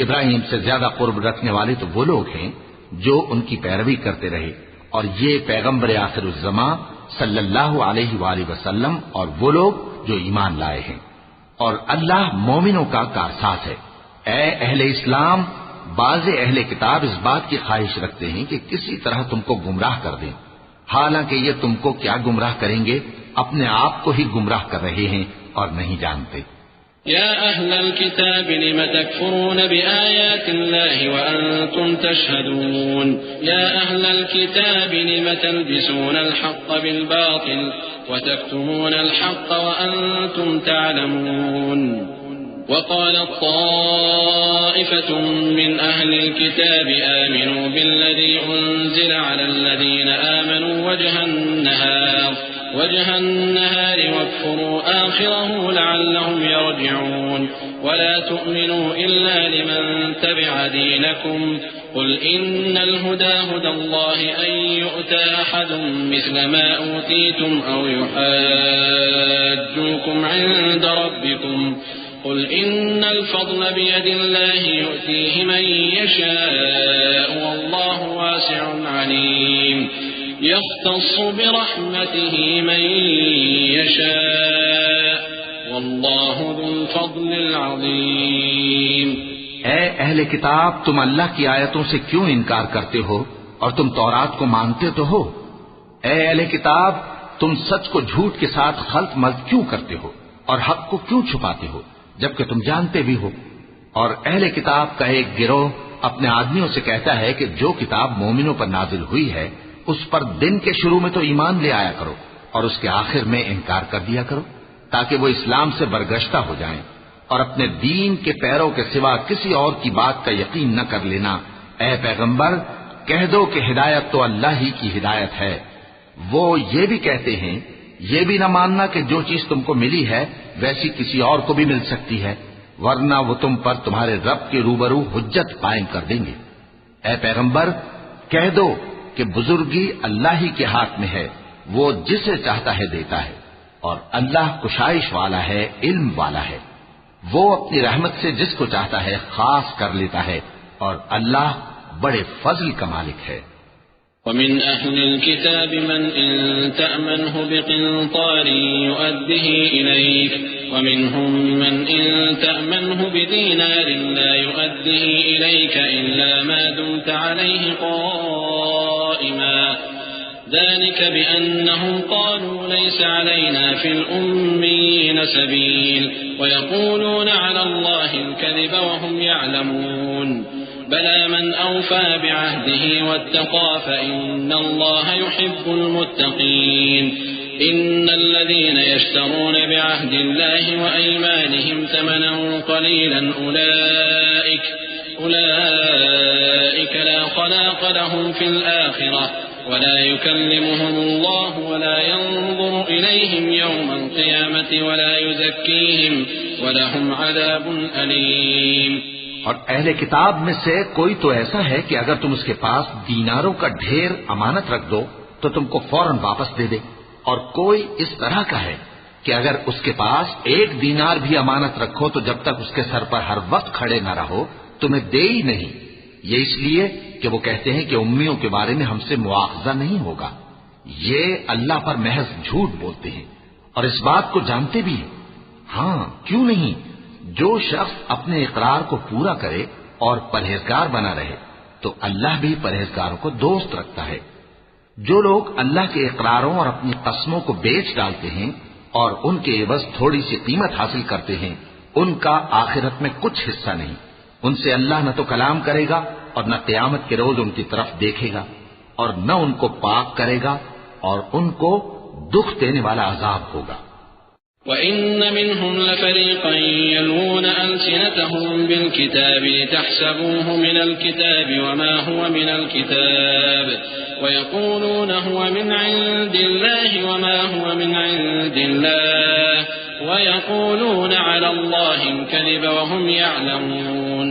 ابراہیم سے زیادہ قرب رکھنے والے تو وہ لوگ ہیں جو ان کی پیروی کرتے رہے، اور یہ پیغمبر آخر الزماں صلی اللہ علیہ وآلہ وسلم اور وہ لوگ جو ایمان لائے ہیں، اور اللہ مومنوں کا کارساز ہے. اے اہل اسلام، بعض اہل کتاب اس بات کی خواہش رکھتے ہیں کہ کسی طرح تم کو گمراہ کر دیں، حالانکہ یہ تم کو کیا گمراہ کریں گے، اپنے آپ کو ہی گمراہ کر رہے ہیں اور نہیں جانتے. يا أهل الكتاب لم تكفرون بآيات الله وأنتم تشهدون يا أهل الكتاب لم تلبسون الحق بالباطل وتكتمون الحق وأنتم تعلمون. وقالت طائفة من أهل الكتاب آمنوا بالذي أنزل على الذين آمنوا وجه النهار وجه النهار واكفروا آخره لعلهم يرجعون ولا تؤمنوا إلا لمن تبع دينكم قل إن الهدى هدى الله أن يؤتى أحد مثل ما أوتيتم أو يحاجوكم عند ربكم قل إن الفضل بيد الله يؤتيه من يشاء والله واسع عليم يختص برحمته من يشاء والله ذو الفضل العظيم۔ اے اہل کتاب، تم اللہ کی آیتوں سے کیوں انکار کرتے ہو اور تم تورات کو مانتے تو ہو؟ اے اہل کتاب، تم سچ کو جھوٹ کے ساتھ خلط ملط کیوں کرتے ہو اور حق کو کیوں چھپاتے ہو جبکہ تم جانتے بھی ہو؟ اور اہل کتاب کا ایک گروہ اپنے آدمیوں سے کہتا ہے کہ جو کتاب مومنوں پر نازل ہوئی ہے اس پر دن کے شروع میں تو ایمان لے آیا کرو اور اس کے آخر میں انکار کر دیا کرو تاکہ وہ اسلام سے برگشتہ ہو جائیں، اور اپنے دین کے پیروں کے سوا کسی اور کی بات کا یقین نہ کر لینا۔ اے پیغمبر، کہہ دو کہ ہدایت تو اللہ ہی کی ہدایت ہے۔ وہ یہ بھی کہتے ہیں یہ بھی نہ ماننا کہ جو چیز تم کو ملی ہے ویسی کسی اور کو بھی مل سکتی ہے، ورنہ وہ تم پر تمہارے رب کے روبرو حجت قائم کر دیں گے۔ اے پیغمبر، کہہ دو کہ بزرگی اللہ ہی کے ہاتھ میں ہے، وہ جسے چاہتا ہے دیتا ہے، اور اللہ کشائش والا ہے، علم والا ہے۔ وہ اپنی رحمت سے جس کو چاہتا ہے خاص کر لیتا ہے، اور اللہ بڑے فضل کا مالک ہے۔ ومن أهل الكتاب من إن تأمنه بقنطار يؤده إليك ومنهم من إن تأمنه بدينار لا يؤده إليك إلا ما دمت عليه قائما ذلك بأنهم قالوا ليس علينا في الأميين سبيل ويقولون على الله الكذب وهم يعلمون بلى من أوفى بعهده واتقى فإن الله يحب المتقين إن الذين يشترون بعهد الله وأيمانهم ثمنا قليلا أولئك لا خلاق لهم في الآخرة ولا يكلمهم الله ولا ينظر إليهم يوم القيامة ولا يزكيهم ولهم عذاب أليم۔ اور اہل کتاب میں سے کوئی تو ایسا ہے کہ اگر تم اس کے پاس دیناروں کا ڈھیر امانت رکھ دو تو تم کو فوراً واپس دے دے، اور کوئی اس طرح کا ہے کہ اگر اس کے پاس 1 دینار بھی امانت رکھو تو جب تک اس کے سر پر ہر وقت کھڑے نہ رہو تمہیں دے ہی نہیں۔ یہ اس لیے کہ وہ کہتے ہیں کہ امیوں کے بارے میں ہم سے مواخذہ نہیں ہوگا۔ یہ اللہ پر محض جھوٹ بولتے ہیں اور اس بات کو جانتے بھی ہیں۔ ہاں کیوں نہیں، جو شخص اپنے اقرار کو پورا کرے اور پرہیزگار بنا رہے تو اللہ بھی پرہیزگاروں کو دوست رکھتا ہے۔ جو لوگ اللہ کے اقراروں اور اپنی قسموں کو بیچ ڈالتے ہیں اور ان کے عوض تھوڑی سی قیمت حاصل کرتے ہیں ان کا آخرت میں کچھ حصہ نہیں۔ ان سے اللہ نہ تو کلام کرے گا اور نہ قیامت کے روز ان کی طرف دیکھے گا، اور نہ ان کو پاک کرے گا، اور ان کو دکھ دینے والا عذاب ہوگا۔ وَإِنَّ مِنْهُمْ لَفَرِيقًا يَلْوُونَ أَلْسِنَتَهُم بِالْكِتَابِ لِتَحْسَبُوهُ مِنَ الْكِتَابِ وَمَا هُوَ مِنَ الْكِتَابِ وَيَقُولُونَ هُوَ مِنْ عِندِ اللَّهِ وَمَا هُوَ مِنْ عِندِ اللَّهِ وَيَقُولُونَ عَلَى اللَّهِ الْكَذِبَ وَهُمْ يَعْلَمُونَ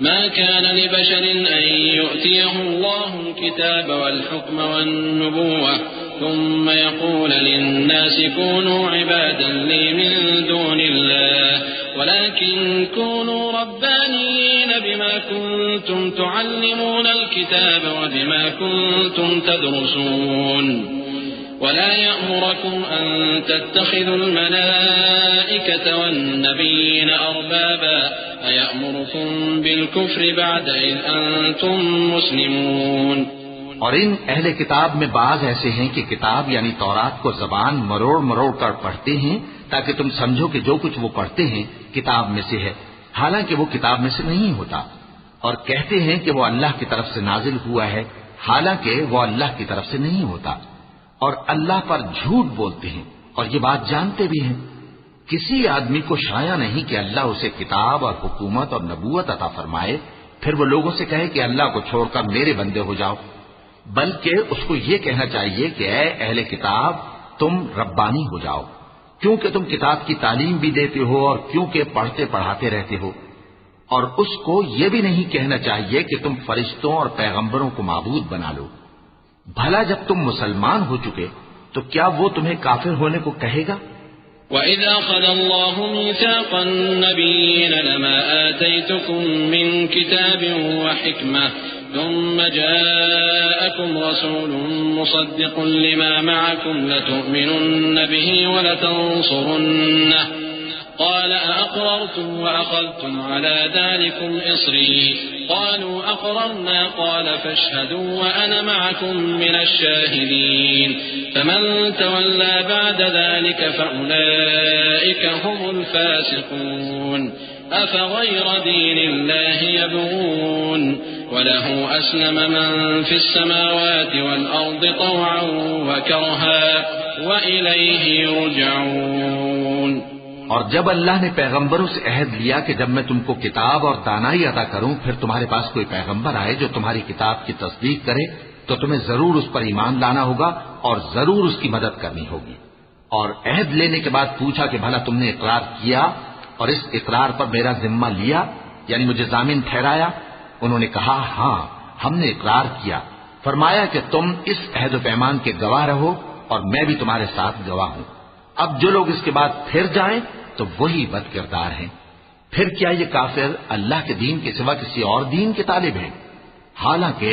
ما كان لبشر أن يؤتيه الله الكتاب والحكم والنبوة ثم يقول للناس كونوا عبادا لي من دون الله ولكن كونوا ربانيين بما كنتم تعلمون الكتاب وبما كنتم تدرسون ولا يأمركم أن تتخذوا الملائكة والنبيين أربابا أيأمركم بالكفر بعد إذ أنتم مسلمون۔ اور ان اہل کتاب میں بعض ایسے ہیں کہ کتاب یعنی تورات کو زبان مروڑ مروڑ کر پڑھتے ہیں تاکہ تم سمجھو کہ جو کچھ وہ پڑھتے ہیں کتاب میں سے ہے، حالانکہ وہ کتاب میں سے نہیں ہوتا، اور کہتے ہیں کہ وہ اللہ کی طرف سے نازل ہوا ہے، حالانکہ وہ اللہ کی طرف سے نہیں ہوتا، اور اللہ پر جھوٹ بولتے ہیں اور یہ بات جانتے بھی ہیں۔ کسی آدمی کو شایع نہیں کہ اللہ اسے کتاب اور حکومت اور نبوت عطا فرمائے پھر وہ لوگوں سے کہے کہ اللہ کو چھوڑ کر میرے بندے ہو جاؤ، بلکہ اس کو یہ کہنا چاہیے کہ اے اہل کتاب، تم ربانی ہو جاؤ، کیونکہ تم کتاب کی تعلیم بھی دیتے ہو اور کیونکہ پڑھتے پڑھاتے رہتے ہو۔ اور اس کو یہ بھی نہیں کہنا چاہیے کہ تم فرشتوں اور پیغمبروں کو معبود بنا لو۔ بھلا جب تم مسلمان ہو چکے تو کیا وہ تمہیں کافر ہونے کو کہے گا؟ وَإِذْ أَخَذَ اللَّهُ مِيثَاقَ النَّبِيِّينَ لَمَا آتَيْتُكُم مِّن كِتَابٍ وَحِكْمَةٍ ثُمَّ جَاءَكُمْ رَسُولٌ مُصَدِّقٌ لِّمَا مَعَكُمْ لَتُؤْمِنُنَّ بِهِ وَلَتَنصُرُنَّهُ قال أأقررتم وأخذتم على ذلكم إصري قالوا أقررنا قال فاشهدوا وأنا معكم من الشاهدين فمن تولى بعد ذلك فأولئك هم الفاسقون أفغير دين الله يبغون وله أسلم من في السماوات والأرض طوعا وكرها وإليه يرجعون۔ اور جب اللہ نے پیغمبروں سے عہد لیا کہ جب میں تم کو کتاب اور دانائی عطا کروں پھر تمہارے پاس کوئی پیغمبر آئے جو تمہاری کتاب کی تصدیق کرے تو تمہیں ضرور اس پر ایمان لانا ہوگا اور ضرور اس کی مدد کرنی ہوگی۔ اور عہد لینے کے بعد پوچھا کہ بھلا تم نے اقرار کیا اور اس اقرار پر میرا ذمہ لیا، یعنی مجھے ضامن ٹھہرایا؟ انہوں نے کہا ہاں ہم نے اقرار کیا۔ فرمایا کہ تم اس عہد و پیمان کے گواہ رہو اور میں بھی تمہارے ساتھ گواہ ہوں۔ اب جو لوگ اس کے بعد پھر جائیں تو وہی بد کردار ہیں۔ پھر کیا یہ کافر اللہ کے دین کے سوا کسی اور دین کے طالب ہیں؟ حالانکہ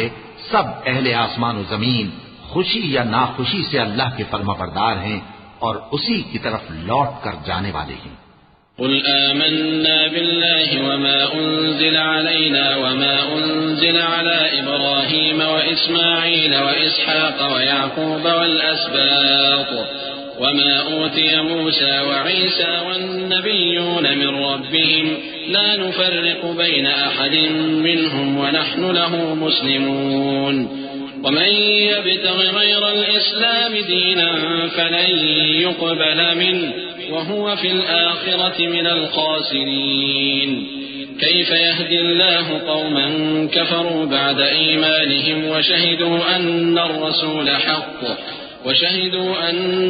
سب اہل آسمان و زمین خوشی یا ناخوشی سے اللہ کے فرما بردار ہیں اور اسی کی طرف لوٹ کر جانے والے ہیں۔ قل آمنا بالله وما أنزل علينا وما أنزل على إبراهيم وإسماعيل وإسحاق ويعقوب والأسباط وما أوتي موسى وعيسى والنبيون من ربهم لا نفرق بين أحد منهم ونحن له مسلمون ومن يبتغ غير الإسلام دينا فلن يقبل منه وهو في الآخرة من الخاسرين كيف يهدي الله قوما كفروا بعد إيمانهم وشهدوا أن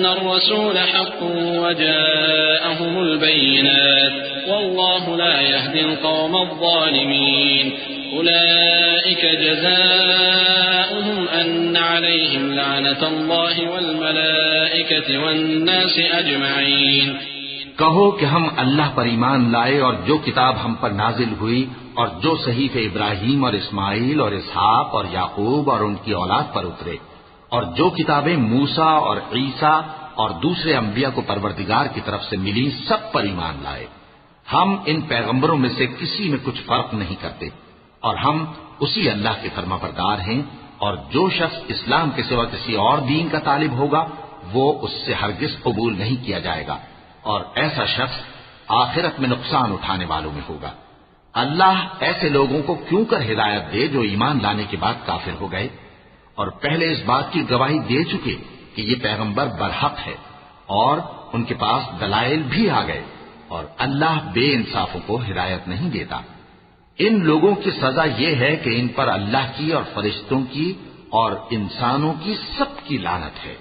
الرسول حق وجاءهم البينات والله لا يهدي القوم الظالمين أولئك جزاؤهم أن عليهم لعنة الله والملائكة والناس أجمعين۔ کہو کہ ہم اللہ پر ایمان لائے اور جو کتاب ہم پر نازل ہوئی اور جو صحیفے ابراہیم اور اسماعیل اور اسحاق اور یعقوب اور ان کی اولاد پر اترے اور جو کتابیں موسیٰ اور عیسیٰ اور دوسرے انبیاء کو پروردگار کی طرف سے ملی سب پر ایمان لائے۔ ہم ان پیغمبروں میں سے کسی میں کچھ فرق نہیں کرتے اور ہم اسی اللہ کے فرما بردار ہیں، اور جو شخص اسلام کے سوا کسی اور دین کا طالب ہوگا وہ اس سے ہرگز قبول نہیں کیا جائے گا، اور ایسا شخص آخرت میں نقصان اٹھانے والوں میں ہوگا۔ اللہ ایسے لوگوں کو کیوں کر ہدایت دے جو ایمان لانے کے بعد کافر ہو گئے اور پہلے اس بات کی گواہی دے چکے کہ یہ پیغمبر برحق ہے اور ان کے پاس دلائل بھی آ گئے، اور اللہ بے انصافوں کو ہدایت نہیں دیتا۔ ان لوگوں کی سزا یہ ہے کہ ان پر اللہ کی اور فرشتوں کی اور انسانوں کی سب کی لعنت ہے۔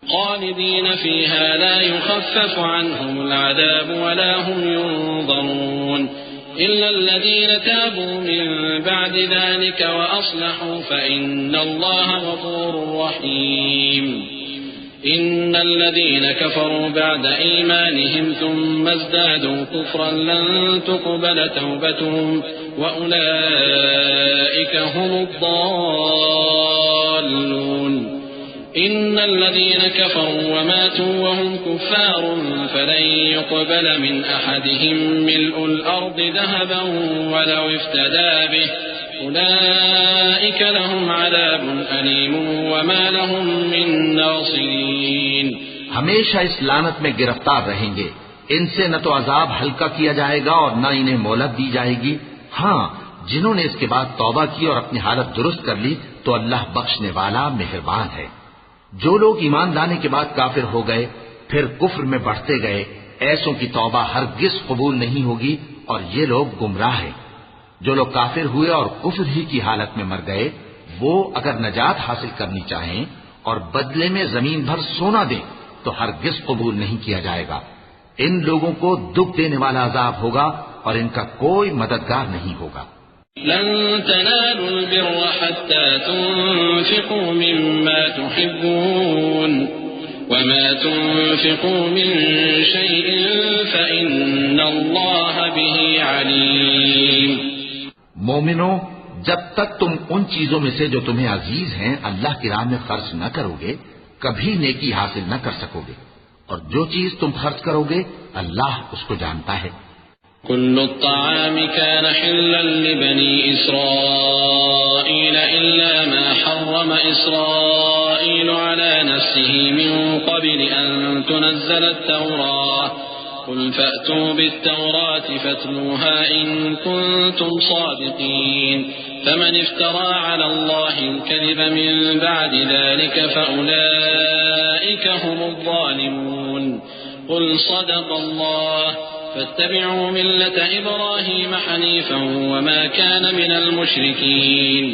خالدین فیہا لا یخفف عنہم العذاب ولا هم ينظرون إلا الذين تابوا من بعد ذلك وأصلحوا فإن الله غفور رحيم إن الذين كفروا بعد إيمانهم ثم ازدادوا كفرا لن تقبل توبتهم وأولئك هم الضالون إن الذين كفروا وماتوا وهم كفار فلن يقبل من أحدهم ملء الأرض ذهبا ولو افتدى به أولئك لهم عذاب أليم وما لهم من ناصرين۔ ہمیشہ اس لعنت میں گرفتار رہیں گے، ان سے نہ تو عذاب ہلکا کیا جائے گا اور نہ انہیں مہلت دی جائے گی۔ ہاں، جنہوں نے اس کے بعد توبہ کی اور اپنی حالت درست کر لی تو اللہ بخشنے والا مہربان ہے۔ جو لوگ ایمان لانے کے بعد کافر ہو گئے پھر کفر میں بڑھتے گئے، ایسوں کی توبہ ہرگز قبول نہیں ہوگی اور یہ لوگ گمراہ ہیں۔ جو لوگ کافر ہوئے اور کفر ہی کی حالت میں مر گئے، وہ اگر نجات حاصل کرنی چاہیں اور بدلے میں زمین بھر سونا دیں تو ہرگز قبول نہیں کیا جائے گا. ان لوگوں کو دکھ دینے والا عذاب ہوگا اور ان کا کوئی مددگار نہیں ہوگا. لن تنالوا البر حتى تنفقوا مما تحبون وما تنفقوا من شيء فإن الله به عليم. مومنو، جب تک تم ان چیزوں میں سے جو تمہیں عزیز ہیں اللہ کی راہ میں خرچ نہ کرو گے کبھی نیکی حاصل نہ کر سکو گے، اور جو چیز تم خرچ کرو گے اللہ اس کو جانتا ہے. كل الطعام كان حلا لبني إسرائيل إلا ما حرم إسرائيل على نفسه من قبل أن تنزل التوراة قل فأتوا بالتوراة فاتلوها إن كنتم صادقين فمن افترى على الله الكذب من بعد ذلك فأولئك هم الظالمون. قل صدق الله فاتبعوا ملة إبراهيم حنيفا وما كان من المشركين.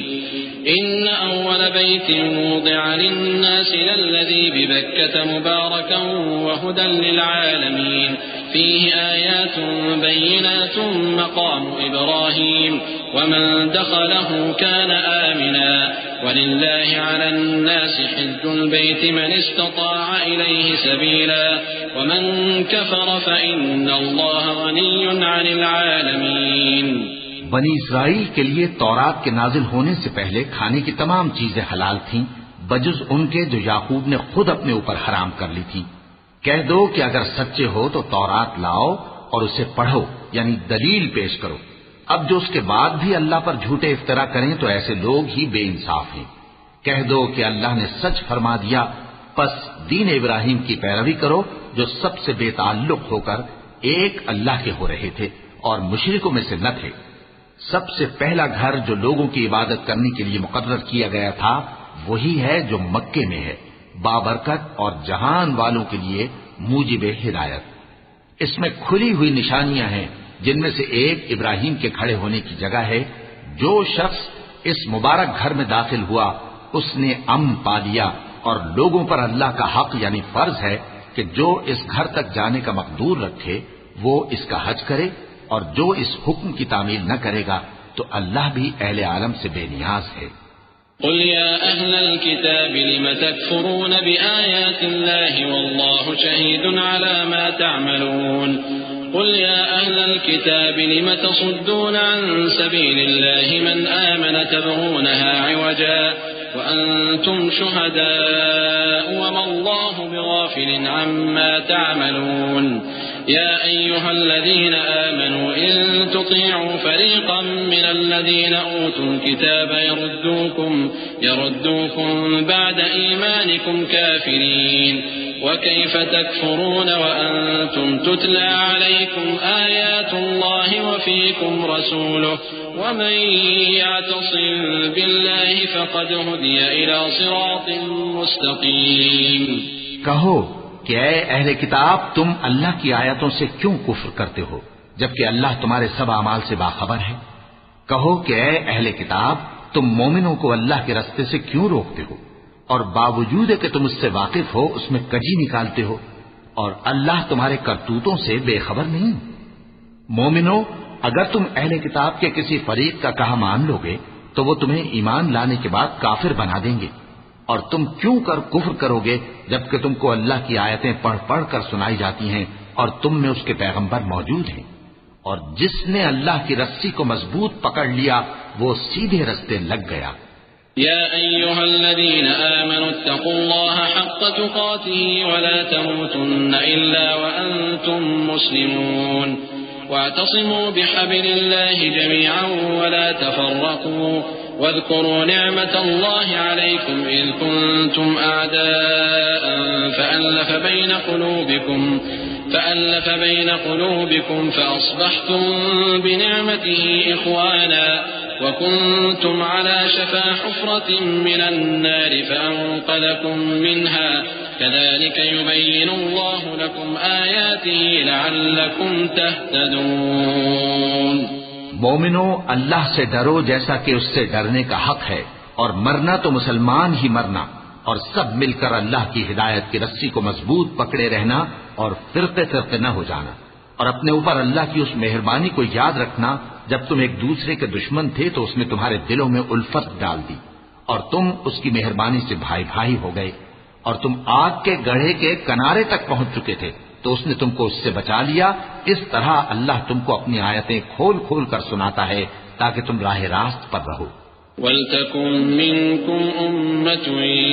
إن أول بيت وضع للناس للذي ببكة مباركا وهدى للعالمين فيه آيات بينات مقام إبراهيم ومن دخله كان آمنا ولله على الناس حج البيت من استطاع إليه سبيلا ومن كفر فإن الله غني عن العالمين. بنی اسرائیل کے لیے تورات کے نازل ہونے سے پہلے کھانے کی تمام چیزیں حلال تھیں بجز ان کے جو یعقوب نے خود اپنے اوپر حرام کر لی تھی. کہہ دو کہ اگر سچے ہو تو تورات لاؤ اور اسے پڑھو، یعنی دلیل پیش کرو. اب جو اس کے بعد بھی اللہ پر جھوٹے افطرا کریں تو ایسے لوگ ہی بے انصاف ہیں. کہہ دو کہ اللہ نے سچ فرما دیا، پس دین ابراہیم کی پیروی کرو جو سب سے بے تعلق ہو کر ایک اللہ کے ہو رہے تھے اور مشرکوں میں سے نہ تھے. سب سے پہلا گھر جو لوگوں کی عبادت کرنے کے لیے مقرر کیا گیا تھا وہی ہے جو مکے میں ہے، بابرکت اور جہان والوں کے لیے موجب ہدایت. اس میں کھلی ہوئی نشانیاں ہیں جن میں سے ایک ابراہیم کے کھڑے ہونے کی جگہ ہے. جو شخص اس مبارک گھر میں داخل ہوا اس نے امن پا لیا، اور لوگوں پر اللہ کا حق یعنی فرض ہے کہ جو اس گھر تک جانے کا مقدور رکھے وہ اس کا حج کرے، اور جو اس حکم کی تعمیل نہ کرے گا تو اللہ بھی اہل عالم سے بے نیاز ہے. قل يا أهل الكتاب لم تكفرون بآيات الله والله شهيد على ما تعملون. قل يا أهل الكتاب لم تصدون عن سبيل الله من آمن تبغونها عوجا وأنتم شهداء وما الله بغافل عما تعملون. يا أيها الذين آمنوا إن تطيعوا فريقا من الذين أوتوا الكتاب يردوكم بعد إيمانكم كافرين وكيف تكفرون وأنتم تتلى عليكم آيات الله وفيكم رسوله ومن يعتصم بالله فقد هدي إلى صراط مستقيم. کہو کہ اے اہل کتاب تم اللہ کی آیتوں سے کیوں کفر کرتے ہو جبکہ اللہ تمہارے سب اعمال سے باخبر ہے. کہو کہ اے اہل کتاب تم مومنوں کو اللہ کے راستے سے کیوں روکتے ہو اور باوجود کہ تم اس سے واقف ہو اس میں کجی نکالتے ہو، اور اللہ تمہارے کرتوتوں سے بے خبر نہیں. مومنو، اگر تم اہل کتاب کے کسی فریق کا کہا مان لو گے تو وہ تمہیں ایمان لانے کے بعد کافر بنا دیں گے، اور تم کیوں کر کفر کرو گے جبکہ تم کو اللہ کی آیتیں پڑھ پڑھ کر سنائی جاتی ہیں اور تم میں اس کے پیغمبر موجود ہیں. اور جس نے اللہ کی رسی کو مضبوط پکڑ لیا وہ سیدھے رستے لگ گیا. يا أيها الذين آمنوا اتقوا الله حق تقاته ولا تموتن إلا وأنتم مسلمون واعتصموا بحبل الله جميعا ولا تفرقوا واذكروا نعمة الله عليكم إذ كنتم أعداء فألف بين قلوبكم فأصبحتم بنعمته إخوانا وكنتم على شفا حفرة من النار فأنقذكم منها كذلك يبين الله لكم آياته لعلكم تهتدون. مومنو، اللہ سے ڈرو جیسا کہ اس سے ڈرنے کا حق ہے، اور مرنا تو مسلمان ہی مرنا، اور سب مل کر اللہ کی ہدایت کی رسی کو مضبوط پکڑے رہنا اور فرقے فرقے نہ ہو جانا، اور اپنے اوپر اللہ کی اس مہربانی کو یاد رکھنا جب تم ایک دوسرے کے دشمن تھے تو اس نے تمہارے دلوں میں الفت ڈال دی اور تم اس کی مہربانی سے بھائی بھائی ہو گئے، اور تم آگ کے گڑھے کے کنارے تک پہنچ چکے تھے تو اس نے تم کو اس سے بچا لیا۔ اس طرح اللہ تم کو اپنی آیتیں کھول کھول کر سناتا ہے تاکہ تم راہ راست پر رہو۔ وَلْتَكُن مِّنكُمْ أُمَّةٌ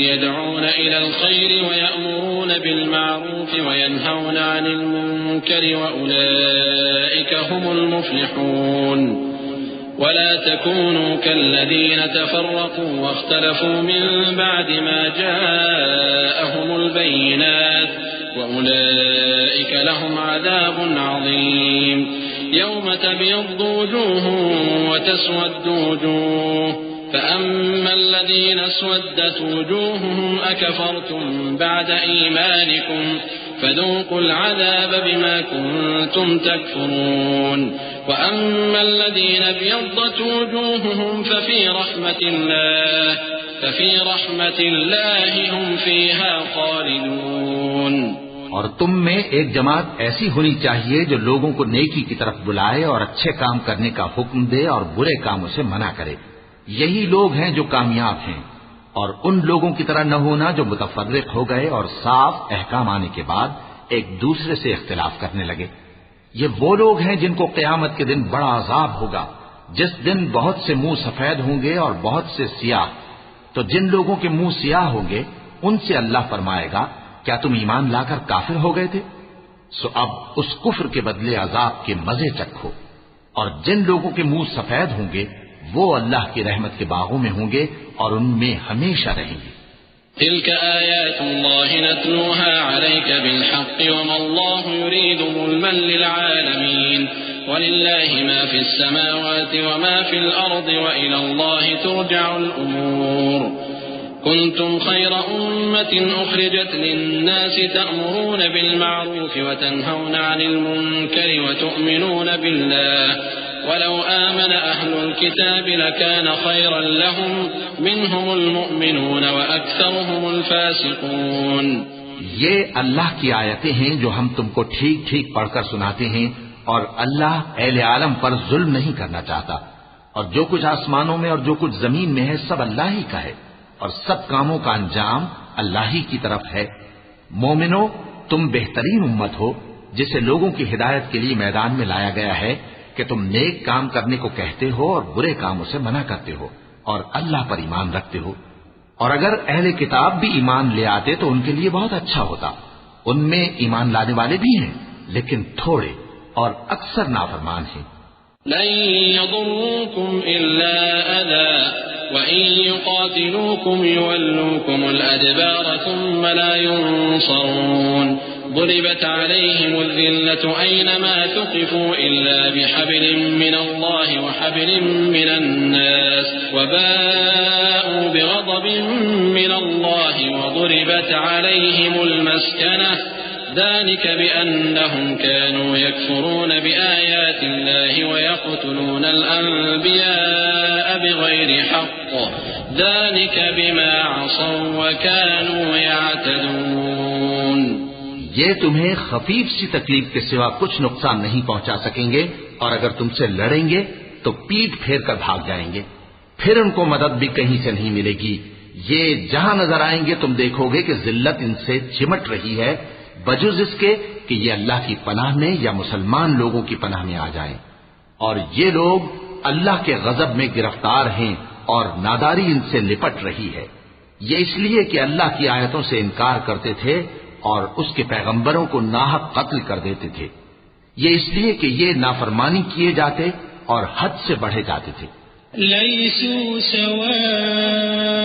يَدْعُونَ إِلَى الْخَيْرِ وَيَأْمُرُونَ بِالْمَعْرُوفِ وَيَنْهَوْنَ عَنِ الْمُنكَرِ وَأُولَئِكَ هُمُ الْمُفْلِحُونَ وَلَا تَكُونُوا كَالَّذِينَ تَفَرَّقُوا وَاخْتَلَفُوا مِن بَعْدِ مَا جَاءَهُمُ الْبَيِّنَاتُ وَأُولَئِكَ لَهُمْ عَذَابٌ عَظِيمٌ يَوْمَ تَبْيَضُّ وُجُوهٌ وَتَسْوَدُّ وُجُوهٌ فَأَمَّا الَّذِينَ اسْوَدَّتْ وُجُوهُهُمْ أَكَفَرْتُمْ بَعْدَ إِيمَانِكُمْ فَذُوقُوا الْعَذَابَ بِمَا كُنتُمْ تَكْفُرُونَ وَأَمَّا الَّذِينَ ابْيَضَّتْ وُجُوهُهُمْ فَفِي رَحْمَةِ اللَّهِ هُمْ فِيهَا خَالِدُونَ۔ اور تم میں ایک جماعت ایسی ہونی چاہیے جو لوگوں کو نیکی کی طرف بلائے اور اچھے کام کرنے کا حکم دے اور برے کاموں سے منع کرے، یہی لوگ ہیں جو کامیاب ہیں۔ اور ان لوگوں کی طرح نہ ہونا جو متفرق ہو گئے اور صاف احکام آنے کے بعد ایک دوسرے سے اختلاف کرنے لگے۔ یہ وہ لوگ ہیں جن کو قیامت کے دن بڑا عذاب ہوگا، جس دن بہت سے منہ سفید ہوں گے اور بہت سے سیاہ۔ تو جن لوگوں کے منہ سیاہ ہوں گے ان سے اللہ فرمائے گا کیا تم ایمان لا کر کافر ہو گئے تھے؟ سو اب اس کفر کے بدلے عذاب کے مزے چکھو۔ اور جن لوگوں کے منہ سفید ہوں گے وہ اللہ کی رحمت کے باغوں میں ہوں گے اور ان میں ہمیشہ رہیں گے۔ تلك آيات الله نتلوها عليك بالحق وما الله يريد ظلما للعالمين ولله ما في السماوات وما في الأرض وإلى الله ترجع الأمور كنتم خير أمة أخرجت للناس تأمرون بالمعروف وتنهون عن المنكر وتؤمنون بالله ولو آمن أهل الكتاب لكان خيرا لهم منهم المؤمنون وأكثرهم الفاسقون۔ یہ اللہ کی آیتیں ہیں جو ہم تم کو ٹھیک ٹھیک پڑھ کر سناتے ہیں، اور اللہ اہل عالم پر ظلم نہیں کرنا چاہتا، اور جو کچھ آسمانوں میں اور جو کچھ زمین میں ہے سب اللہ ہی کا ہے، اور سب کاموں کا انجام اللہ ہی کی طرف ہے۔ مومنو، تم بہترین امت ہو جسے لوگوں کی ہدایت کے لیے میدان میں لایا گیا ہے کہ تم نیک کام کرنے کو کہتے ہو اور برے کاموں سے منع کرتے ہو اور اللہ پر ایمان رکھتے ہو۔ اور اگر اہل کتاب بھی ایمان لے آتے تو ان کے لیے بہت اچھا ہوتا، ان میں ایمان لانے والے بھی ہیں لیکن تھوڑے اور اکثر نافرمان ہیں۔ لن يضروكم إلا أذى وإن يقاتلوكم يولوكم الأدبار ثم لا ينصرون ضربت عليهم الذلة أينما ثقفوا إلا بحبل من الله وحبل من الناس وباءوا بغضب من الله وضربت عليهم المسكنة ذلك بأنهم كانوا يكفرون بآيات الله ويقتلون الأنبياء بغير حق ذلك بما عصوا وكانوا يعتدون۔ یہ تمہیں خفیف سی تکلیف کے سوا کچھ نقصان نہیں پہنچا سکیں گے، اور اگر تم سے لڑیں گے تو پیٹ پھیر کر بھاگ جائیں گے، پھر ان کو مدد بھی کہیں سے نہیں ملے گی۔ یہ جہاں نظر آئیں گے تم دیکھو گے کہ ذلت ان سے چمٹ رہی ہے، بجز اس کے کہ یہ اللہ کی پناہ میں یا مسلمان لوگوں کی پناہ میں آ جائیں۔ اور یہ لوگ اللہ کے غضب میں گرفتار ہیں اور ناداری ان سے لپٹ رہی ہے۔ یہ اس لیے کہ اللہ کی آیتوں سے انکار کرتے تھے اور اس کے پیغمبروں کو ناحق قتل کر دیتے تھے۔ یہ اس لیے کہ یہ نافرمانی کیے جاتے اور حد سے بڑھے جاتے تھے۔ لیسوا سواء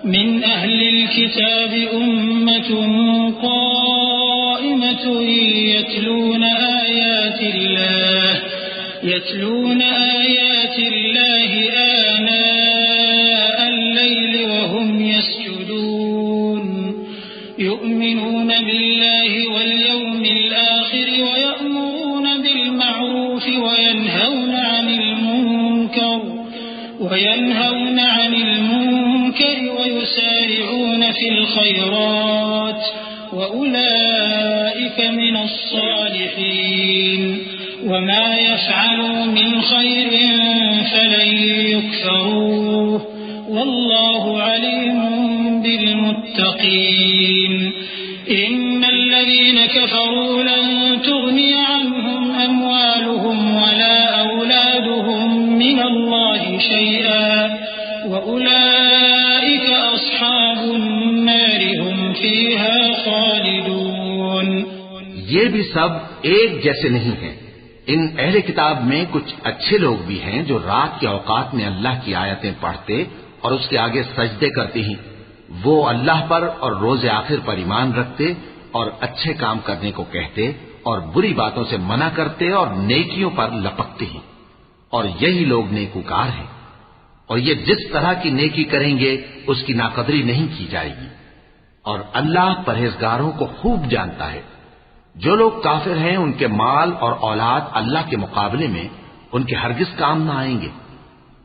من أهل الكتاب أمة قائمة يتلون آيات الله آناء الليل وهم يسجدون يؤمنون بالله واليوم الآخر ويأمرون بالمعروف وينهون عن المنكر في الخيرات وأولئك من الصالحين وما يفعلوا من خير فلن يكفروه والله عليم بالمتقين إن الذين كفروا لن تغني عنهم أموالهم ولا أولادهم من الله شيئا وأولئك أصحاب النار هم فيها خالدون. یہ بھی سب ایک جیسے نہیں ہیں. ان اہل کتاب میں کچھ اچھے لوگ بھی ہیں جو رات کے اوقات میں اللہ کی آیتیں پڑھتے اور اس کے آگے سجدے کرتے ہیں. وہ اللہ پر اور روز آخر پر ایمان رکھتے اور اچھے کام کرنے کو کہتے اور بری باتوں سے منع کرتے اور نیکیوں پر لپکتے ہیں اور یہی لوگ نیکوکار ہیں. اور یہ جس طرح کی نیکی کریں گے اس کی ناقدری نہیں کی جائے گی اور اللہ پرہیزگاروں کو خوب جانتا ہے. جو لوگ کافر ہیں ان کے مال اور اولاد اللہ کے مقابلے میں ان کے ہرگز کام نہ آئیں گے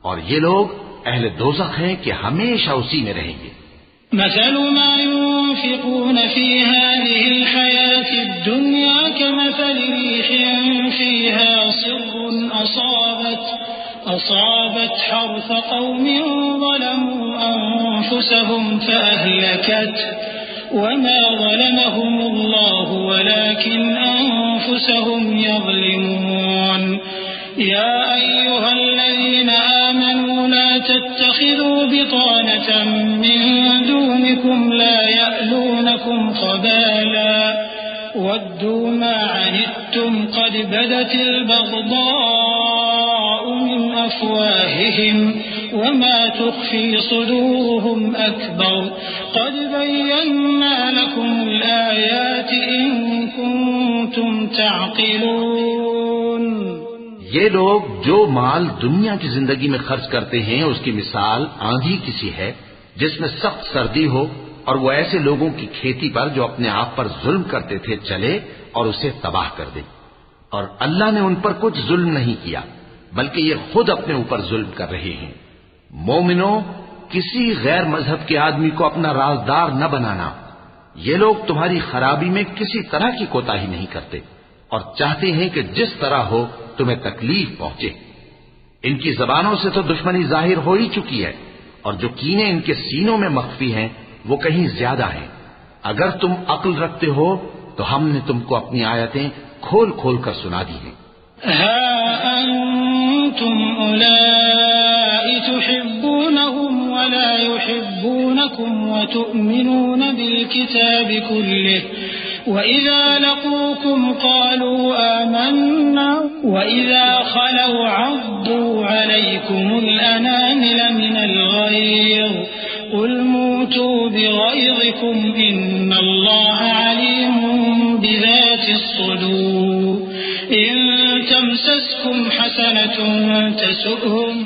اور یہ لوگ اہل دوزخ ہیں کہ ہمیشہ اسی میں رہیں گے. مثل ما ينفقون في هذه الحياة الدنيا كمثل ريح فيها صر أصابت حرث قوم ظلموا أنفسهم فأهلكته وما ظلمهم الله ولكن أنفسهم يظلمون. يا أيها الذين آمنوا لا تتخذوا بطانة من دونكم لا يألونكم خبالا ودوا ما عنتم قد بدت البغضاء من أفواههم وما تخفي صدورهم أكبر قد بينا لكم الآيات إن كنتم تعقلون. یہ لوگ جو مال دنیا کی زندگی میں خرچ کرتے ہیں اس کی مثال آندھی کسی ہے جس میں سخت سردی ہو اور وہ ایسے لوگوں کی کھیتی پر جو اپنے آپ پر ظلم کرتے تھے چلے اور اسے تباہ کر دے. اور اللہ نے ان پر کچھ ظلم نہیں کیا بلکہ یہ خود اپنے اوپر ظلم کر رہے ہیں. مومنوں، کسی غیر مذہب کے آدمی کو اپنا رازدار نہ بنانا. یہ لوگ تمہاری خرابی میں کسی طرح کی کوتاہی نہیں کرتے اور چاہتے ہیں کہ جس طرح ہو تمہیں تکلیف پہنچے. ان کی زبانوں سے تو دشمنی ظاہر ہو ہی چکی ہے اور جو کینے ان کے سینوں میں مخفی ہیں وہ کہیں زیادہ ہیں. اگر تم عقل رکھتے ہو تو ہم نے تم کو اپنی آیتیں کھول کھول کر سنا دی ہیں. ها أنتم أولئك تحبونهم ولا يحبونكم وتؤمنون بالكتاب كله وإذا لقوكم قالوا آمنا وإذا خلوا عضوا عليكم الأنامل من الغيظ قل موتوا بغيظكم إن الله عليم بذات الصدور إن تمسسكم حسنة تسؤهم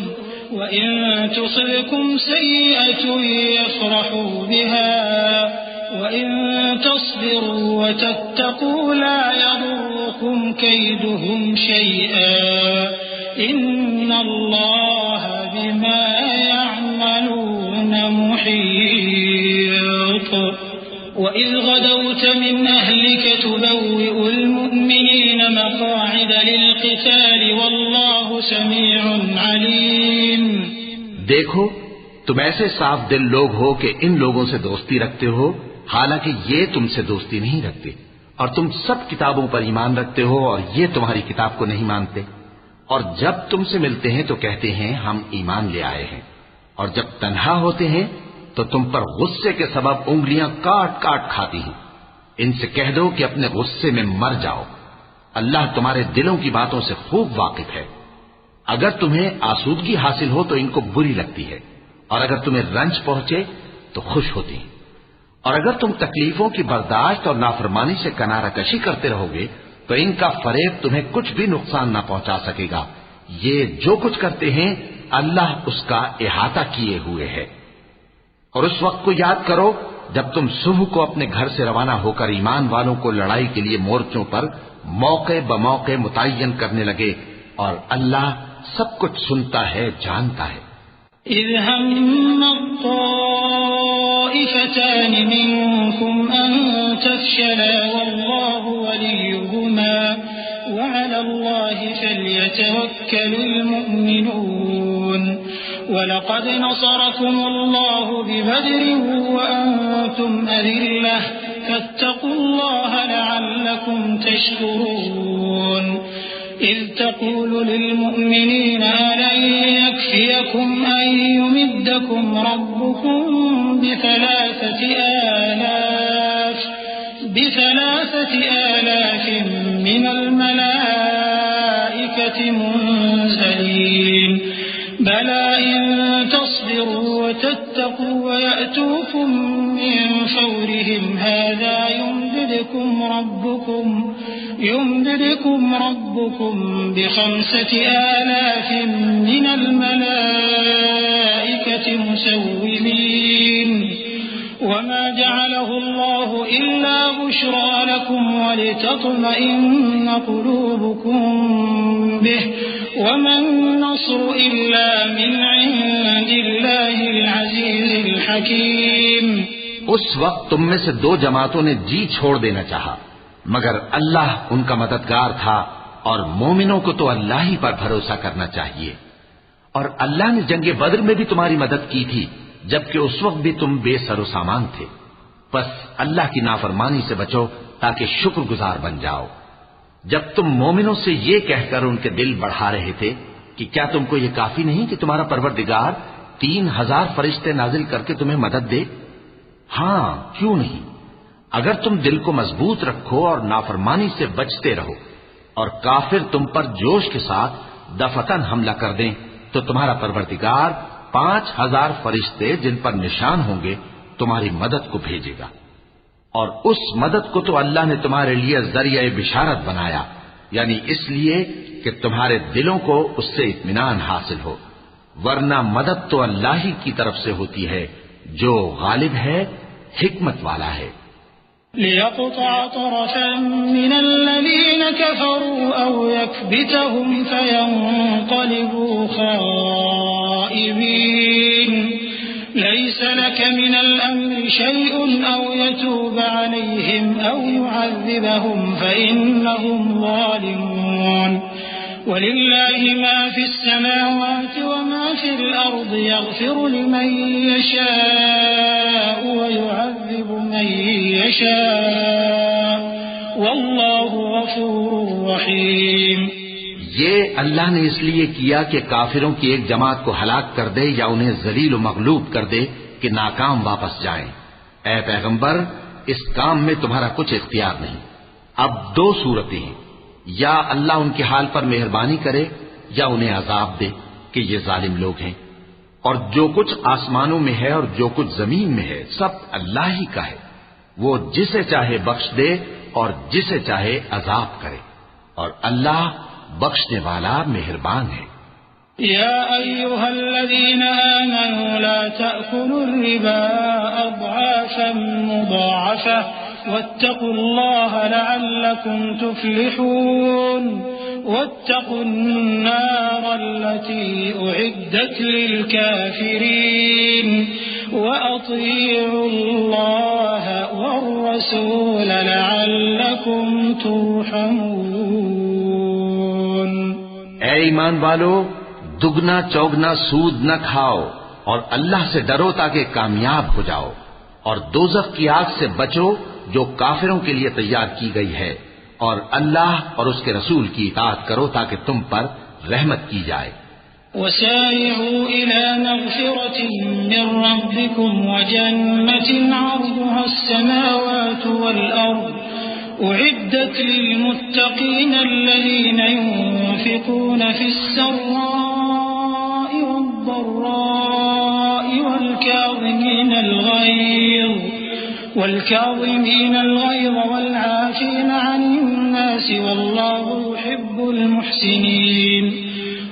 وإن تصبكم سيئة يفرحوا بها وإن تصبروا وتتقوا لا يضركم كيدهم شيئا إن الله بما يعملون محيط. وإذ غدوت من أهلك تبوئ المؤمنين مقاعد للقتال والله سميع عليم. دیکھو تم ایسے صاف دل لوگ ہو کہ ان لوگوں سے دوستی رکھتے ہو حالانکہ یہ تم سے دوستی نہیں رکھتے اور تم سب کتابوں پر ایمان رکھتے ہو اور یہ تمہاری کتاب کو نہیں مانتے. اور جب تم سے ملتے ہیں تو کہتے ہیں ہم ایمان لے آئے ہیں اور جب تنہا ہوتے ہیں تو تم پر غصے کے سبب انگلیاں کاٹ کاٹ کھاتی ہیں. ان سے کہہ دو کہ اپنے غصے میں مر جاؤ. اللہ تمہارے دلوں کی باتوں سے خوب واقف ہے. اگر تمہیں آسودگی حاصل ہو تو ان کو بری لگتی ہے اور اگر تمہیں رنج پہنچے تو خوش ہوتی ہیں. اور اگر تم تکلیفوں کی برداشت اور نافرمانی سے کنارہ کشی کرتے رہو گے تو ان کا فریب تمہیں کچھ بھی نقصان نہ پہنچا سکے گا. یہ جو کچھ کرتے ہیں اللہ اس کا احاطہ کیے ہوئے ہے. اور اس وقت کو یاد کرو جب تم صبح کو اپنے گھر سے روانہ ہو کر ایمان والوں کو لڑائی کے لیے مورچوں پر موقع بموقع متعین کرنے لگے اور اللہ سب کچھ سنتا ہے جانتا ہے. إذ هم طائفتان منكم أن تفشلا والله وليهما وعلى الله فليتوكل المؤمنون ولقد نصركم الله ببدر وأنتم أذلة فاتقوا الله لعلكم تشكرون إذ تقول للمؤمنين ألن يكفيكم أن يمدكم ربكم بثلاثة آلاف من الملائكة منزلين بلى إن تصبروا وتتقوا ويأتوكم من فورهم هذا يمددكم ربكم ب5,000 من الملائكة مسومين وما جعله الله إلا بشرى لكم ولتطمئن قلوبكم به وما النصر إلا من عند الله العزيز الحكيم. اس وقت تم میں سے 2 جماعتوں نے جی چھوڑ دینا چاہا مگر اللہ ان کا مددگار تھا اور مومنوں کو تو اللہ ہی پر بھروسہ کرنا چاہیے. اور اللہ نے جنگ بدر میں بھی تمہاری مدد کی تھی جبکہ اس وقت بھی تم بے سر و سامان تھے. بس اللہ کی نافرمانی سے بچو تاکہ شکر گزار بن جاؤ. جب تم مومنوں سے یہ کہہ کر ان کے دل بڑھا رہے تھے کہ کیا تم کو یہ کافی نہیں کہ تمہارا پروردگار 3,000 فرشتے نازل کر کے تمہیں مدد دے؟ ہاں کیوں نہیں. اگر تم دل کو مضبوط رکھو اور نافرمانی سے بچتے رہو اور کافر تم پر جوش کے ساتھ دفتن حملہ کر دیں تو تمہارا پروردگار 5,000 فرشتے جن پر نشان ہوں گے تمہاری مدد کو بھیجے گا. اور اس مدد کو تو اللہ نے تمہارے لیے ذریعہ بشارت بنایا یعنی اس لیے کہ تمہارے دلوں کو اس سے اطمینان حاصل ہو. ورنہ مدد تو اللہ ہی کی طرف سے ہوتی ہے جو غالب ہے حکمت والا ہے. ليقطع طرفا من الذين كفروا أو يكبتهم فينقلبوا خائبين ليس لك من الأمر شيء أو يتوب عليهم أو يعذبهم فإنهم ظالمون ولله ما في السماوات وما في الأرض يغفر لمن يشاء ويعذب من يشاء والله غفور رحيم. یہ اللہ نے اس لیے کیا کہ کافروں کی ایک جماعت کو ہلاک کر دے یا انہیں ذلیل و مغلوب کر دے کہ ناکام واپس جائیں. اے پیغمبر اس کام میں تمہارا کچھ اختیار نہیں. اب 2 صورتیں ہیں، یا اللہ ان کے حال پر مہربانی کرے یا انہیں عذاب دے کہ یہ ظالم لوگ ہیں. اور جو کچھ آسمانوں میں ہے اور جو کچھ زمین میں ہے سب اللہ ہی کا ہے. وہ جسے چاہے بخش دے اور جسے چاہے عذاب کرے اور اللہ بخشنے والا مہربان ہے. يا أيها الذين آمنوا لا تأكلوا الربا أضعافا مضاعفة واتقوا الله لعلكم تفلحون واتقوا النار التي أعدت للكافرين وأطيعوا الله والرسول لعلكم ترحمون. اے ایمان والو دگنا چوگنا سود نہ کھاؤ اور اللہ سے ڈرو تاکہ کامیاب ہو جاؤ اور دوزخ کی آگ سے بچو جو کافروں کے لیے تیار کی گئی ہے اور اللہ اور اس کے رسول کی اطاعت کرو تاکہ تم پر رحمت کی جائے. وسارعوا إلى مغفرة من ربكم وجنة عرضها السماوات والأرض أعدت للمتقين الذين ينفقون في السراء والضراء والكاظمين الغيظ والعافين عن الناس والله يحب المحسنين.